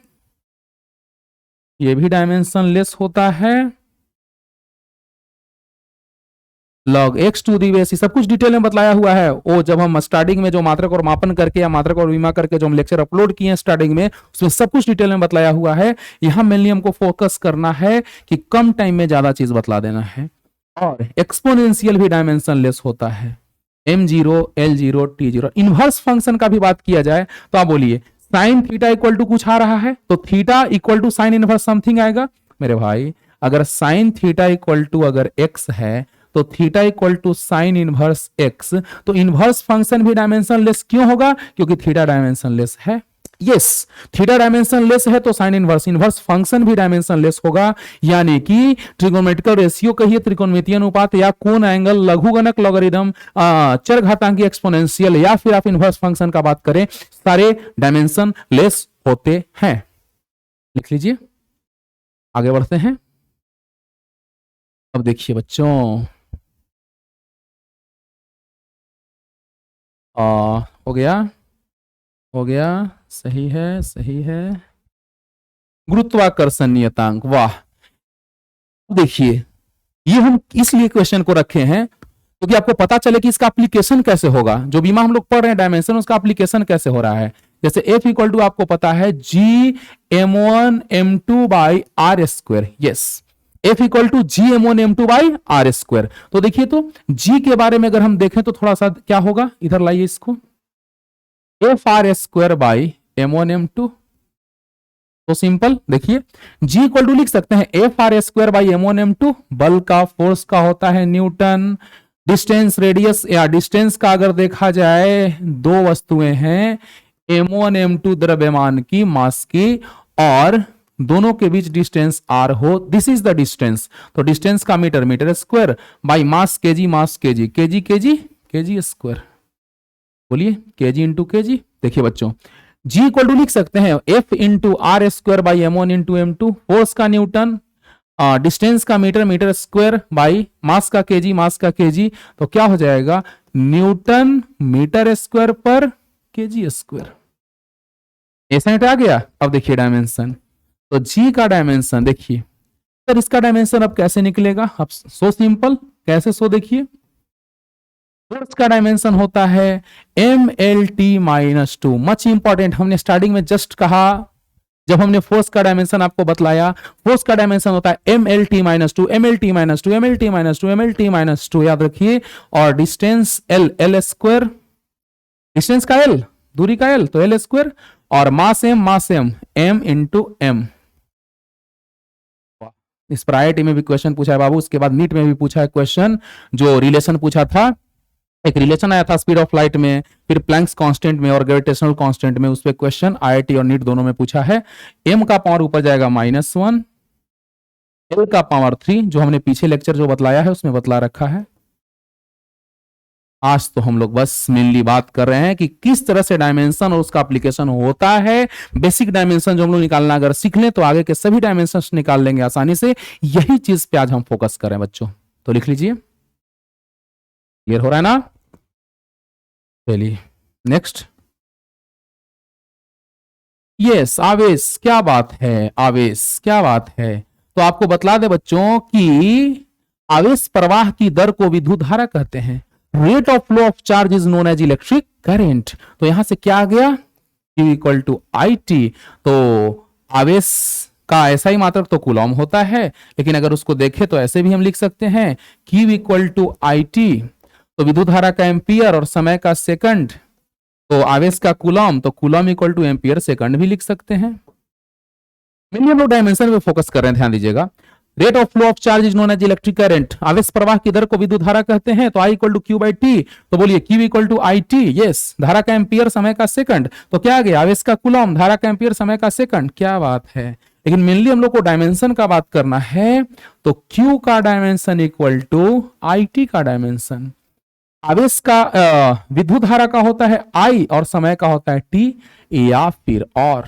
ये भी डायमेंशन लेस होता है। log x to the base, सब कुछ डिटेल में बताया हुआ है। वो जब हम स्टार्टिंग में जो मात्रक और मापन करके या मात्रक और विमा करके जो हम लेक्चर अपलोड किए हैं स्टार्टिंग में, उसमें सब कुछ डिटेल में बताया हुआ है। यहां मेनली हमको फोकस करना है कि कम टाइम में ज्यादा चीज बतला देना है। और एक्सपोनेंशियल भी डायमेंशन लेस होता है, m0 l0 t0। Inverse function का भी बात किया जाए तो आप बोलिए साइन थीटा इक्वल टू कुछ आ रहा है, तो theta equal to sine inverse something आएगा। मेरे भाई, अगर साइन थीटा इक्वल टू अगर x है तो theta equal to sine inverse x, तो इनवर्स फंक्शन भी डायमेंशन लेस क्यों होगा, क्योंकि थीटा डायमेंशन लेस है। यस, थीटा डायमेंशन लेस है तो साइन इनवर्स इनवर्स फंक्शन भी डायमेंशन लेस होगा, यानी कि ट्रिगोनोमेट्रिकल रेशियो कहिए, त्रिकोणमितीय अनुपात या कोण एंगल, लघुगणक लॉगरिथम, चरघातांकी एक्सपोनेंशियल, या फिर आप इनवर्स फंक्शन का बात करें, सारे डायमेंशन लेस होते हैं। लिख लीजिए, आगे बढ़ते हैं। अब देखिए बच्चों, हो गया, हो गया, सही है, सही है। गुरुत्वाकर्षण नियतांक, वाह। देखिए, ये हम इसलिए क्वेश्चन को रखे हैं क्योंकि आपको पता चले कि इसका एप्लीकेशन कैसे होगा। जो बीमा हम लोग पढ़ रहे हैं डायमेंशन, उसका एप्लीकेशन कैसे हो रहा है। जैसे F इक्वल टू आपको पता है GM1M2 by R square. Yes, F equal to GM1M2 by R square. तो देखिए, तो G के बारे में अगर हम देखें तो थोड़ा सा क्या होगा, इधर लाइए इसको, F R square by M1M2। तो सिंपल, देखिए G इक्वल टू लिख सकते हैं F R square by M1M2, बल का फोर्स का होता है न्यूटन, डिस्टेंस रेडियस या डिस्टेंस का अगर देखा जाए, दो वस्तुएं हैं M1M2 द्रव्यमान की, मास की, और दोनों के बीच डिस्टेंस r हो, दिस इज द डिस्टेंस। तो डिस्टेंस का metre, metre square, by mass KG, mass KG, KG KG KG square. बोलिए, केजी इंटू केजी। देखिए बच्चों, G इक्वल टू लिख सकते हैं F into R square by M1 into M2, force का न्यूटन, डिस्टेंस का metre, metre square, by mass का केजी, मास का केजी। तो क्या हो जाएगा, न्यूटन मीटर स्क्वायर पर केजी स्क्वायर। ऐसा आ गया। अब देखिए डायमेंशन, तो G का डायमेंशन देखिए सर, इसका डायमेंशन अब कैसे निकलेगा, अब सो सिंपल, कैसे सो देखिए, फोर्स का डायमेंशन होता है MLT-2। मच इंपॉर्टेंट, हमने स्टार्टिंग में जस्ट कहा, जब हमने फोर्स का डायमेंशन आपको बतलाया, फोर्स का डायमेंशन होता है MLT-2, MLT-2, MLT-2, MLT-2, याद रखिए। और distance L, L square, distance का L, दूरी का L, तो L स्क्वायर, और मास M, मास M, M इंटू M। इस पर IIT में भी क्वेश्चन पूछा है बाबू, उसके बाद नीट में भी पूछा है क्वेश्चन, जो रिलेशन पूछा था, एक रिलेशन आया था स्पीड ऑफ लाइट में, फिर प्लैंक्स कांस्टेंट में और ग्रेविटेशनल कांस्टेंट में, उस पे क्वेश्चन IIT और नीट दोनों में पूछा है। m का पावर ऊपर जाएगा -1, l का पावर 3, जो हमने पीछे लेक्चर जो बतलाया है उसमें बतला रखा है। आज तो हम लोग बस मेनली बात कर रहे हैं कि किस तरह से डायमेंशन और उसका एप्लीकेशन होता है। बेसिक डायमेंशन जो हम लोग निकालना अगर सीख लें तो आगे के सभी डायमेंशन निकाल लेंगे आसानी से। यही चीज पे आज हम फोकस करें बच्चों, तो लिख लीजिए, क्लियर हो रहा है ना। चलिए नेक्स्ट, यस, आवेश, क्या बात है, आवेश क्या बात है। तो आपको बतला दे बच्चों कि आवेश प्रवाह की दर को विद्युत धारा कहते हैं। Rate of flow of charge is known as electric current. तो यहां से क्या आ गया, Q इक्वल टू IT। तो आवेश का ऐसा ही मात्रक तो कूलॉम होता है, लेकिन अगर उसको देखें तो ऐसे भी हम लिख सकते हैं Q इक्वल टू IT। तो विद्युत धारा का एम्पियर और समय का सेकंड, तो आवेश का कूलॉम, तो Coulomb equal two ampere second भी लिख सकते हैं। मेनली हम लोग डायमेंशन पे फोकस कर रहे हैं, ध्यान दीजिएगा। Rate of flow of charge is known as electric current, आवेश प्रवाह की दर को विद्युत धारा कहते हैं। तो I equal to Q by T। तो बोलिए Q equal to IT। Yes, धारा का एम्पियर, समय का सेकंड, तो क्या आ गया, आवेश का कूलॉम, धारा का एम्पियर, समय का सेकंड। क्या बात है, लेकिन मेनली हम लोग को डायमेंशन का बात करना है। तो Q का डायमेंशन इक्वल टू IT का डायमेंशन। आवेश का विद्युत धारा का होता है I और समय का होता है T, या फिर और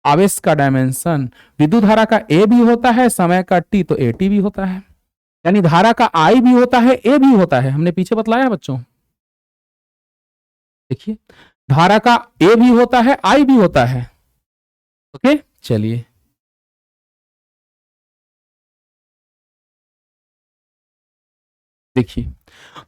आवेश का डायमेंशन, विद्युत धारा का A भी होता है, समय का T, तो AT भी होता है। यानी धारा का I भी होता है, A भी होता है, हमने पीछे बतलाया बच्चों। देखिए, धारा का A भी होता है, I भी होता है। ओके, चलिए देखिए,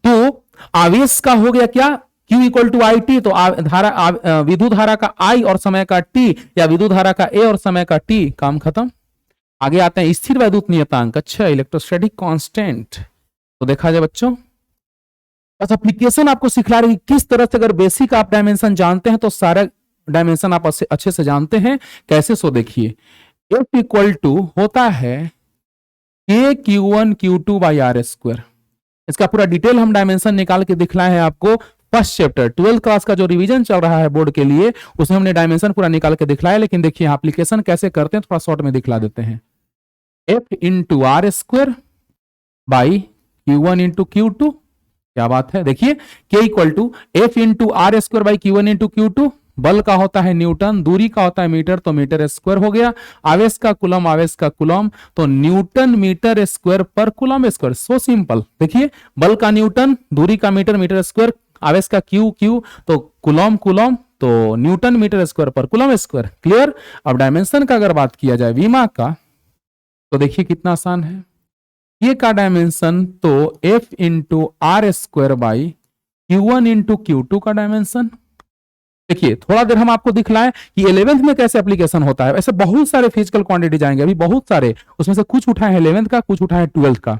तो आवेश का हो गया क्या, Q इक्वल टू IT। तो धारा, विद्युत धारा का I और समय का T, या विद्युत धारा का A और समय का T, काम खत्म। आगे आते हैं स्थिर वैद्युत नियतांक, अच्छा, इलेक्ट्रोस्टैटिक कांस्टेंट। तो देखा जाए बच्चों, बस एप्लीकेशन आपको सिखला रही किस तरह से, अगर बेसिक आप डायमेंशन जानते हैं तो सारे डायमेंशन आप अच्छे से जानते हैं। कैसे, सो देखिए, F इक्वल टू होता है KQ1 Q2 by R square. इसका पूरा डिटेल हम डायमेंशन निकाल के दिखलाए हैं आपको। फर्स्ट चैप्टर 12th क्लास का जो रिवीजन चल रहा है बोर्ड के लिए, उसमें हमने डायमेंशन पूरा निकाल के दिखलाया। लेकिन देखिए एप्लीकेशन कैसे करते हैं थोड़ा शॉर्ट में दिखला देते हैं। F into R square by Q1 into Q2, क्या बात है। देखिए K equal to F into R square by Q1 into Q2, बल का होता है न्यूटन, दूरी का होता है मीटर, तो मीटर स्क्वायर हो गया। आवेश का कुलम, आवेश का कुलम, तो Newton metre square per coulomb square. So simple. देखिए बल का न्यूटन, दूरी का मीटर, मीटर स्क्वायर, आवेश का क्यू क्यू, तो कुलम कुलम, तो Newton metre square per coulomb square. Clear. अब डायमेंशन का अगर बात किया जाए विमा का, तो देखिए कितना आसान है। ये का डायमेंशन तो F into R square by Q1 into Q2 का डायमेंशन। देखिए थोड़ा देर हम आपको दिखलाएं कि 11th में कैसे एप्लीकेशन होता है। ऐसे बहुत सारे फिजिकल क्वांटिटी जाएंगे, अभी बहुत सारे, उसमें से कुछ उठाए हैं 11th का, कुछ उठाए 12th का।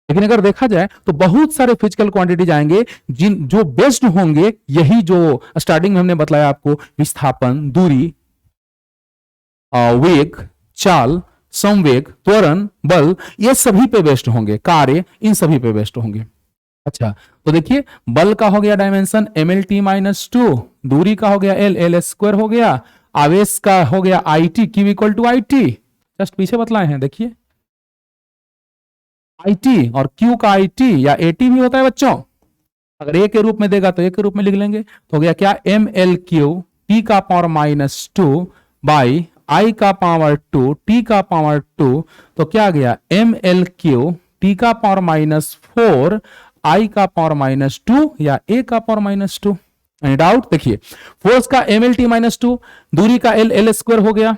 लेकिन अगर देखा जाए तो बहुत सारे फिजिकल क्वांटिटी जाएंगे जो बेस्ड होंगे यही जो स्टार्टिंग में हमने बताया आपको, विस्थापन, दूरी, वेग, चाल, संवेग, त्वरण, बल, ये सभी पे बेस्ड होंगे, कार्य इन सभी पे बेस्ड होंगे। अच्छा तो देखिए बल का हो गया डायमेंशन mlt माइनस 2, दूरी का हो गया एल स्क्वायर हो गया, आवेश का हो गया it, Q equal to IT, just पीछे बतलाए हैं। देखिए IT और Q का IT या AT भी होता है बच्चों, अगर ए के रूप में देगा तो ए के रूप में लिख लेंगे, तो हो गया क्या MLQ T का पावर माइनस 2 बाई I का पावर 2 T का पावर 2, तो क्या आ गया MLQ T का पावर माइनस 4 I का पावर माइनस 2 या A का पावर माइनस 2। Any doubt. देखिए फोर्स का MLT माइनस 2, दूरी का एल स्क्वायर हो गया,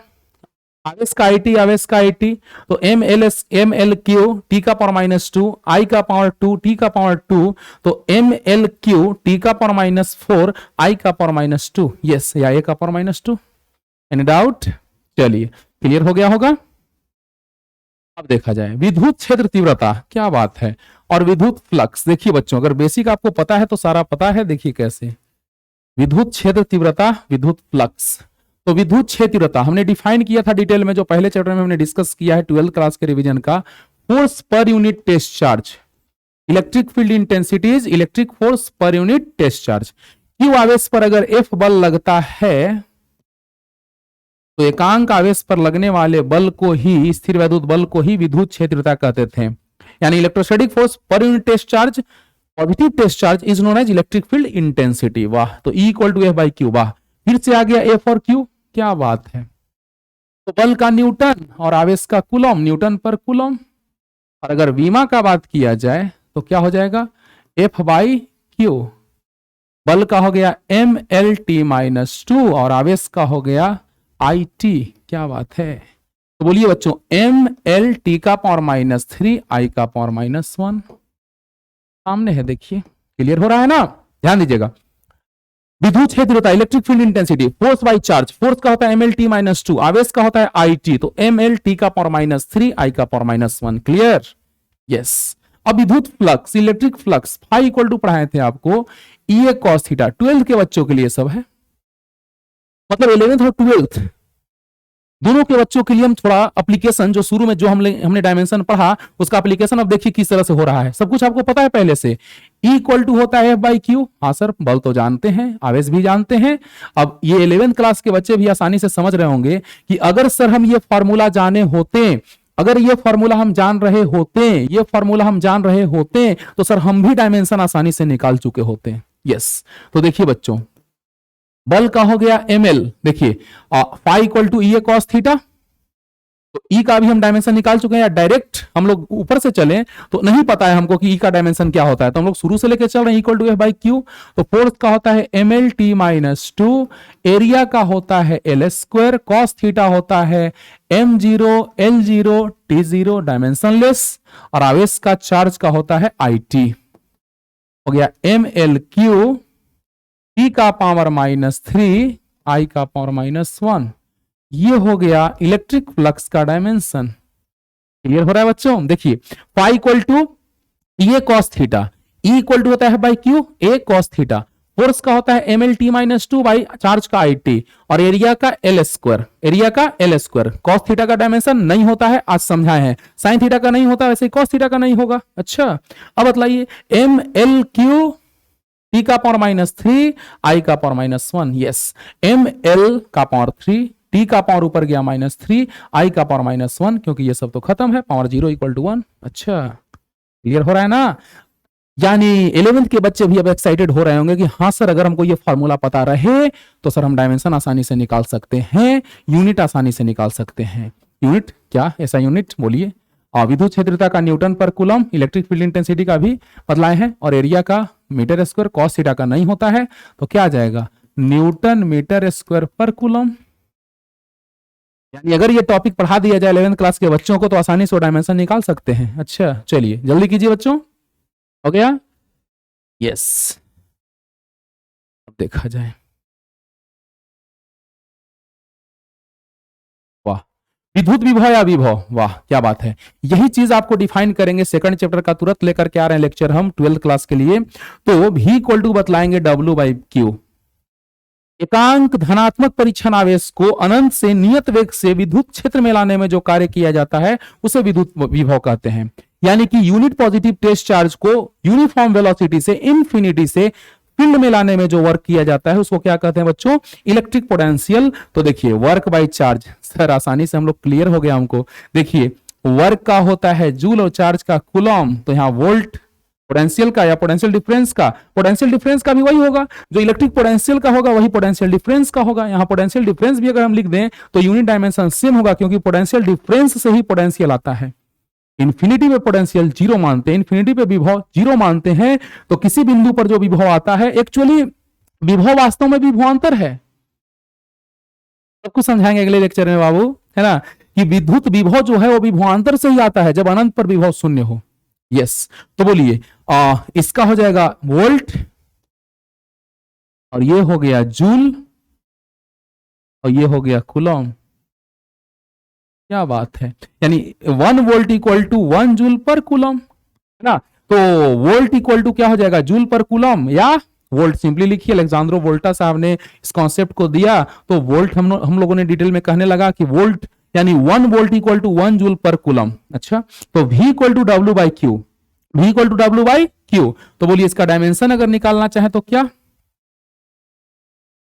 आवेश का IT, आवेश का IT, तो MLQ T का पावर माइनस 2, I का पावर 2 T का पावर 2, तो MLQ T का पावर माइनस 4 I का पावर माइनस 2, यस, या A का पावर माइनस 2। Any doubt. चलिए क्लियर हो गया होगा। अब देखा जाए विद्युत क्षेत्र तीव्रता, क्या बात है, और विद्युत फ्लक्स। देखिए बच्चों अगर बेसिक आपको पता है तो सारा पता है। देखिए कैसे विद्युत क्षेत्र तीव्रता, विद्युत फ्लक्स। तो विद्युत क्षेत्र तीव्रता हमने डिफाइन किया था डिटेल में, जो पहले चैप्टर में हमने डिस्कस किया है 12th क्लास के रिवीजन का। Force per unit test charge, electric field intensity is electric force per unit test charge. Q आवेश पर अगर F बल लगता है तो एकांक आवेश पर लगने वाले बल को ही, स्थिर वैद्युत बल को ही विद्युत क्षेत्रता कहते थे। यानी electrostatic force per unit test charge, positive test charge is known as electric field intensity. वाह, तो E equal to F by Q। वाह, फिर से आ गया F और Q, क्या बात है। तो बल का न्यूटन और आवेश का कूलम, न्यूटन पर कूलम। और अगर विमा का बात किया जाए तो क्या हो जाएगा F बाई Q। बल का हो गया MLT माइनस 2 और आवेश का हो गया IT, क्या बात है। तो बोलिए बच्चों MLT का पावर माइनस 3 I का पावर माइनस 1 सामने है। देखिए क्लियर हो रहा है ना, ध्यान दीजिएगा। विद्युत क्षेत्र होता है electric field intensity, force by charge, force का होता है MLT माइनस 2, आवेश का होता है IT, तो MLT का पावर माइनस 3 I का पावर माइनस 1। Clear, yes. अब विद्युत flux, electric flux, phi equal to पढ़ाए थे आपको EA cos थीटा, 12th के बच्चों के लिए सब है, मतलब 11th और 12th दोनों के बच्चों के लिए हम थोड़ा एप्लीकेशन, जो शुरू में जो हमने डायमेंशन पढ़ा उसका एप्लीकेशन अब देखिए किस तरह से हो रहा है। सब कुछ आपको पता है पहले से। E इक्वल टू होता है F बाई Q। हाँ सर, बल तो जानते हैं, आवेश भी जानते हैं। अब ये 11th क्लास के बच्चे भी आसानी से समझ रहे होंगे कि अगर सर हम ये फॉर्मूला जाने होते, अगर ये फॉर्मूला हम जान रहे होते, ये फॉर्मूला हम जान रहे होते, तो सर हम भी डायमेंशन आसानी से निकाल चुके होते। यस, तो देखिए बच्चों बल का हो गया ML, देखिए phi equal to EA cos theta, तो E का भी हम डायमेंशन निकाल चुके हैं। या डायरेक्ट हम लोग ऊपर से चलें तो नहीं पता है हमको कि E का डायमेंशन क्या होता है, तो हम लोग शुरू से लेके चल रहे हैं equal to F by Q। तो फोर्स का होता है MLT माइनस 2, एरिया का होता है L स्क्वायर, cos थीटा होता है M0 L0 T0 डायमेंशनलेस, और आवेश का चार्ज का होता है IT। हो गया MLQ T का पावर माइनस 3 I का पावर माइनस 1। ये हो गया इलेक्ट्रिक फ्लक्स का डायमेंशन। क्लियर हो रहा है बच्चों। देखिए phi equal to EA cos theta, E equal to होता है by Q A cos theta, force का होता है MLT माइनस 2 बाई चार्ज का IT, और एरिया का L स्क्वायर, एरिया का L स्क्वायर। cos थीटा का डायमेंशन नहीं होता है, आज समझाए हैं। साइन थीटा का नहीं होता, वैसे cos थीटा का नहीं होगा। अच्छा अब बतलाइए MLQ टी का पावर -3 आई का पावर -1, यस, एम एल का पावर 3, टी का पावर ऊपर गया -3 आई का पावर -1, क्योंकि ये सब तो खत्म है, पावर 0 = 1। अच्छा, क्लियर हो रहा है ना। यानी 11th के बच्चे भी अब एक्साइटेड हो रहे होंगे कि हाँ सर, अगर हमको ये फॉर्मूला पता रहे तो सर हम डायमेंशन आसानी से निकाल सकते हैं, यूनिट आसानी से निकाल सकते हैं। यूनिट क्या, ऐसा यूनिट बोलिए। और विद्युत क्षेत्रता का न्यूटन पर कूलम, इलेक्ट्रिक फील्ड इंटेंसिटी का भी बदलाए हैं, और एरिया का मीटर स्क्वायर, कॉस थीटा का नहीं होता है, तो क्या आ जाएगा, न्यूटन मीटर स्क्वायर पर कूलम। यानी अगर ये टॉपिक पढ़ा दिया जाए 11th क्लास के बच्चों को तो आसानी से डायमेंशन निकाल सकते हैं। अच्छा चलिए जल्दी कीजिए बच्चों, हो गया, यस। अब देखा जाए, वाह, विद्युत विभव या विभव, वाह क्या बात है। यही चीज आपको डिफाइन करेंगे, सेकंड चैप्टर का तुरंत लेकर के आ रहे हैं लेक्चर हम 12th क्लास के लिए। तो V = बतलाएंगे W/Q। एकांक धनात्मक परीक्षण आवेश को अनंत से नियत वेग से विद्युत क्षेत्र में लाने में जो कार्य किया जाता है उसे विद्युत विभव कहते हैं। यानी कि यूनिट पॉजिटिव टेस्ट चार्ज को यूनिफॉर्म वेलोसिटी से इंफिनिटी से फील्ड में लाने में जो वर्क किया जाता है उसको क्या कहते हैं बच्चों, इलेक्ट्रिक पोटेंशियल। तो देखिए वर्क बाय चार्ज, सर आसानी से हम लोग क्लियर हो गया हमको। देखिए वर्क का होता है जूल और चार्ज का कूलम, तो यहाँ वोल्ट पोटेंशियल का या पोटेंशियल डिफरेंस का, पोटेंशियल डिफरेंस का भी वही होगा जो इलेक्ट्रिक पोटेंशियल का होगा, वही पोटेंशियल डिफरेंस का होगा। यहाँ पोटेंशियल डिफरेंस भी अगर हम लिख दें तो यूनिट डायमेंशन सेम होगा, क्योंकि पोटेंशियल डिफरेंस से ही पोटेंशियल आता है। इन्फिनिटी पे पोटेंशियल 0 मानते हैं, इन्फिनिटी पे विभव 0 मानते हैं, तो किसी बिंदु पर जो विभव आता है, एक्चुअली विभव वास्तव में विभवांतर है। सब कुछ समझाएंगे अगले लेक्चर में बाबू, है ना, कि विद्युत विभव जो है वो विभवांतर से ही आता है जब अनंत पर विभव शून्य हो। यस, तो बोलिए इसका हो जाएगा वोल्ट, और ये हो गया जूल, और ये हो गया कूलम। क्या बात है, यानी 1 वोल्ट = 1 जूल पर कूलम, है ना। तो वोल्ट = क्या हो जाएगा, जूल पर कूलम, या वोल्ट सिंपली लिखिए, अलेक्जेंड्रो वोल्टा साहब ने इस कॉन्सेप्ट को दिया, तो वोल्ट हम लोगों ने डिटेल में कहने लगा कि वोल्ट यानी 1 वोल्ट = 1 जूल पर कूलम। अच्छा, तो V = W/Q, V = W/Q। तो बोलिए इसका डायमेंशन अगर निकालना चाहे तो क्या,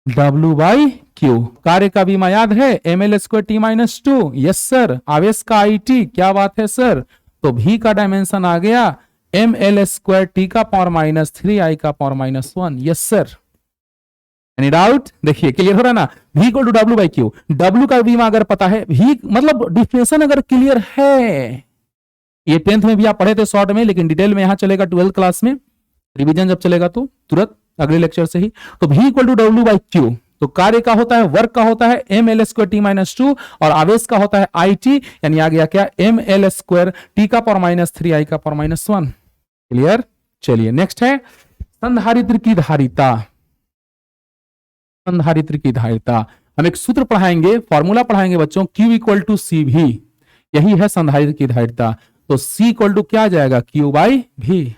W/Q। कार्य का बीमा याद है, ml² t-2, यस सर। आवेश का IT, क्या बात है सर। तो V का डायमेंशन आ गया ml² t⁻³ आई का power -1, yes sir. Any doubt, देखिए क्लियर हो रहा है ना। V = W/Q, W का बीमा अगर पता है, V मतलब डिफिनेशन अगर क्लियर है, ये 10th में भी आप पढ़े थे शॉर्ट में, लेकिन डिटेल में यहां चलेगा 12th क्लास में, रिवीजन जब चलेगा तो तुरंत अगले लेक्चर से ही। तो V = W/Q, तो कार्य का होता है, वर्क का होता है ml² t-2, और आवेश का होता है IT, यानी आ गया क्या, ml² t⁻³ आई का पावर -1। क्लियर, चलिए नेक्स्ट है संधारित्र की धारिता। संधारित्र की धारिता हम एक सूत्र पढ़ाएंगे, फॉर्मूला पढ़ाएंगे बच्चों, Q = CV, यही है संधारित्र की धारिता। तो C = क्या आ जाएगा, Q/V।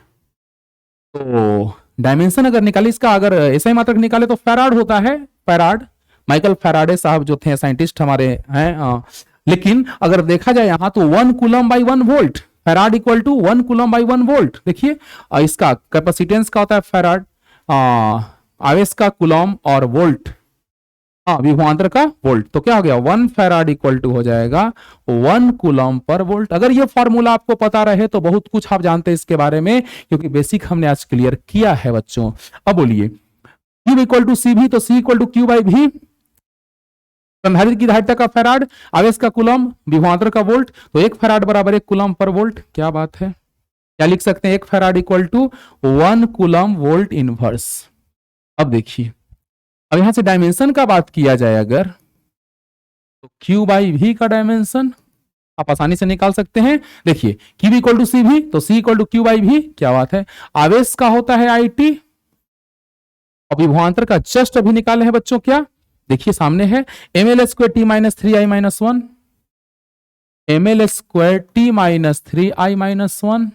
तो डायमेंशन अगर निकाले इसका, अगर ऐसा मात्रक निकाले तो फैराड होता है, फैराड, माइकल फैराडे साहब जो थे साइंटिस्ट हमारे हैं। लेकिन अगर देखा जाए यहां तो 1 कूलम/1 वोल्ट, फैराड = 1 कूलम/1 वोल्ट। देखिए इसका कैपेसिटेंस का होता है फैराड, आवेश का कूलम, और वोल्ट विभवांतर का वोल्ट। तो क्या हो गया, 1 फैराड = हो जाएगा 1 कूलम पर वोल्ट। अगर ये फॉर्मूला आपको पता रहे तो बहुत कुछ आप जानते हैं इसके बारे में, क्योंकि बेसिक हमने आज क्लियर किया है बच्चों। अब बोलिए Q = CV, तो C = Q/V, संधारित्र की धारिता का फैराड, आवेश का कूलम, विभवांतर का वोल्ट, तो 1 फैराड = 1 कूलम पर वोल्ट। क्या बात है, क्या लिख सकते हैं, 1 फैराड = 1 कूलम वोल्ट इनवर्स। अब देखिए, अब यहां से डायमेंशन का बात किया जाए अगर, तो Q/V का डायमेंशन आप आसानी से निकाल सकते हैं। देखिए Q = CV, तो C = Q/V। क्या बात है, आवेश का होता है IT, और विभवांतर का जस्ट अभी निकाले हैं बच्चों, क्या देखिए सामने है, ml² t-3i-1, ml² t-3i-1।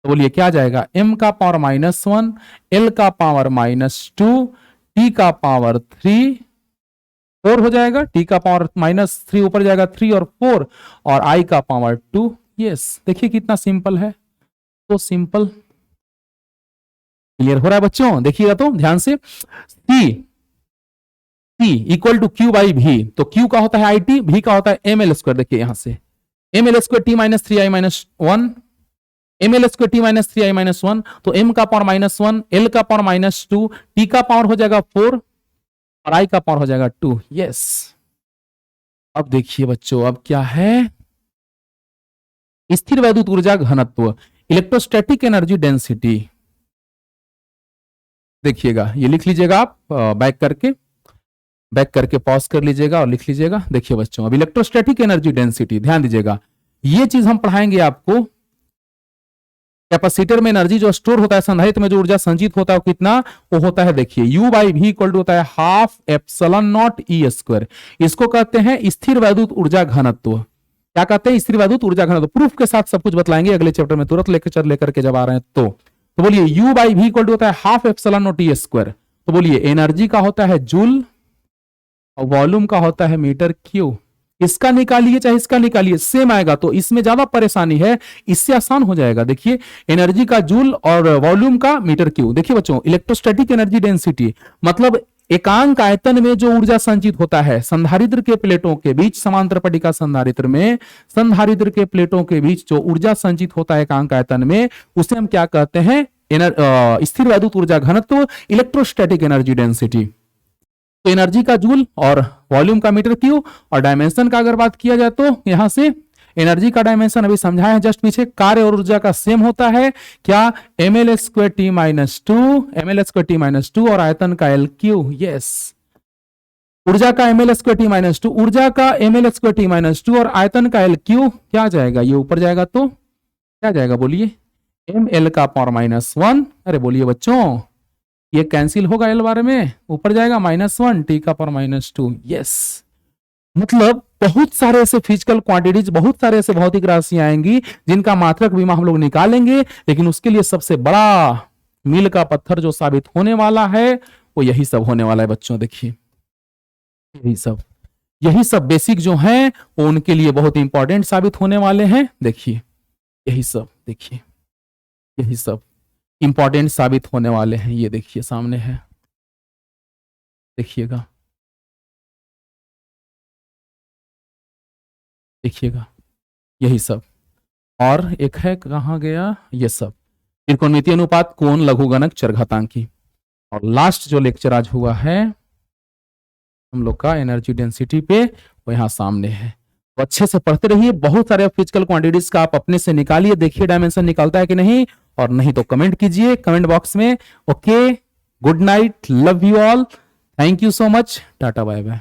तो बोलिए क्या जाएगा, m का पावर -1, l का पावर -2, t का पावर 3, 4 हो जाएगा, t का पावर -3 ऊपर जाएगा 3 और 4, और i का पावर 2। यस, देखिए कितना सिंपल है, तो सिंपल। क्लियर हो रहा है बच्चों? देखिएगा तो ध्यान से, C equal to Q by V, तो Q का होता है आई टी, भी का होता है एम एल स्क्वायर। देखिए यहां से M L square T minus 3i-1, M L square T minus 3i-1, तो m का पावर -1, l का पावर -2, t का पावर हो जाएगा 4 और i का पावर हो जाएगा 2। यस, अब देखिए बच्चों, अब क्या है, स्थिर वैद्युत ऊर्जा घनत्व, इलेक्ट्रोस्टैटिक एनर्जी डेंसिटी। देखिएगा, ये लिख लीजिएगा आप, बैक करके पॉज कर लीजिएगा और लिख लीजिएगा। देखिए बच्चों, अब इलेक्ट्रोस्टैटिक एनर्जी डेंसिटी, ध्यान दीजिएगा, ये चीज हम पढ़ाएंगे आपको। कैपेसिटर में एनर्जी जो स्टोर होता है, संधारित्र में जो ऊर्जा संचित होता है वो कितना, वो होता है, देखिए U बाई भी इक्वल टू होता है half epsilon not E square. इसको कहते हैं स्थिर वैद्युत ऊर्जा घनत्व। क्या कहते हैं? स्थिर वैद्युत ऊर्जा घनत्व। प्रूफ के साथ सब कुछ बतलाएंगे अगले चैप्टर में, तुरंत लेकर के जब आ रहे हैं तो बोलिए U बाई भी इक्वल टू होता है half epsilon not E square. तो बोलिए एनर्जी का होता है जूल और वॉल्यूम का होता है मीटर क्यूब। इसका निकालिए चाहे इसका निकालिए, सेम आएगा, तो इसमें ज्यादा परेशानी है, इससे आसान हो जाएगा। देखिए एनर्जी का जूल और वॉल्यूम का मीटर क्यूब। देखिए बच्चों, इलेक्ट्रोस्टैटिक एनर्जी डेंसिटी मतलब एकांक आयतन में जो ऊर्जा संचित होता है संधारित्र के प्लेटों के बीच, समांतर पट्टिका संधारित्र में संधारित्र के प्लेटों के बीच जो ऊर्जा संचित होता है एकांक आयतन में, उसे हम क्या कहते हैं? स्थिर वैद्युत ऊर्जा घनत्व, इलेक्ट्रोस्टैटिक एनर्जी डेंसिटी। तो एनर्जी का जूल और वॉल्यूम का मीटर क्यूब, और डायमेंशन का अगर बात किया जाए तो यहां से एनर्जी का डायमेंशन अभी समझाया है जस्ट पीछे, कार्य और ऊर्जा का सेम होता है क्या, ml स्क्वायर टी माइनस 2 और आयतन का एल क्यू। यस, ऊर्जा का ml स्क्वायर टी माइनस 2, ऊर्जा का ml स्क्वायर टी माइनस 2 और आयतन का एल क्यू क्या जाएगा, ये ऊपर जाएगा तो क्या जाएगा बोलिए, ml का पावर -1। अरे बोलिए बच्चों, ये कैंसिल होगा एल बारे में, ऊपर जाएगा -1, टी का पावर -2। यस, मतलब बहुत सारे ऐसे फिजिकल क्वांटिटीज, बहुत सारे ऐसे भौतिक राशियां आएंगी जिनका मात्रक विमा हम लोग निकालेंगे, लेकिन उसके लिए सबसे बड़ा मील का पत्थर जो साबित होने वाला है वो यही सब होने वाला है बच्चों। देखिए यही सब बेसिक जो है वो उनके लिए बहुत इंपॉर्टेंट साबित होने वाले हैं। देखिए यही सब, देखिए यही सब इंपॉर्टेंट साबित होने वाले हैं। ये देखिए सामने है, देखिएगा यही सब। और एक है, कहां गया ये सब, त्रिकोणमितीय अनुपात, कोण, लघुगणक, चरघातांकी। और लास्ट जो लेक्चर आज हुआ है हम लोग का एनर्जी डेंसिटी पे, वो यहाँ सामने है। तो अच्छे से पढ़ते रहिए, बहुत सारे फिजिकल क्वांटिटीज का आप अपने से निकालिए, देखिए डायमेंशन निकलता है कि नहीं, और नहीं तो कमेंट कीजिए कमेंट बॉक्स में। Okay, good night, love you all, thank you so much, tata bye bye.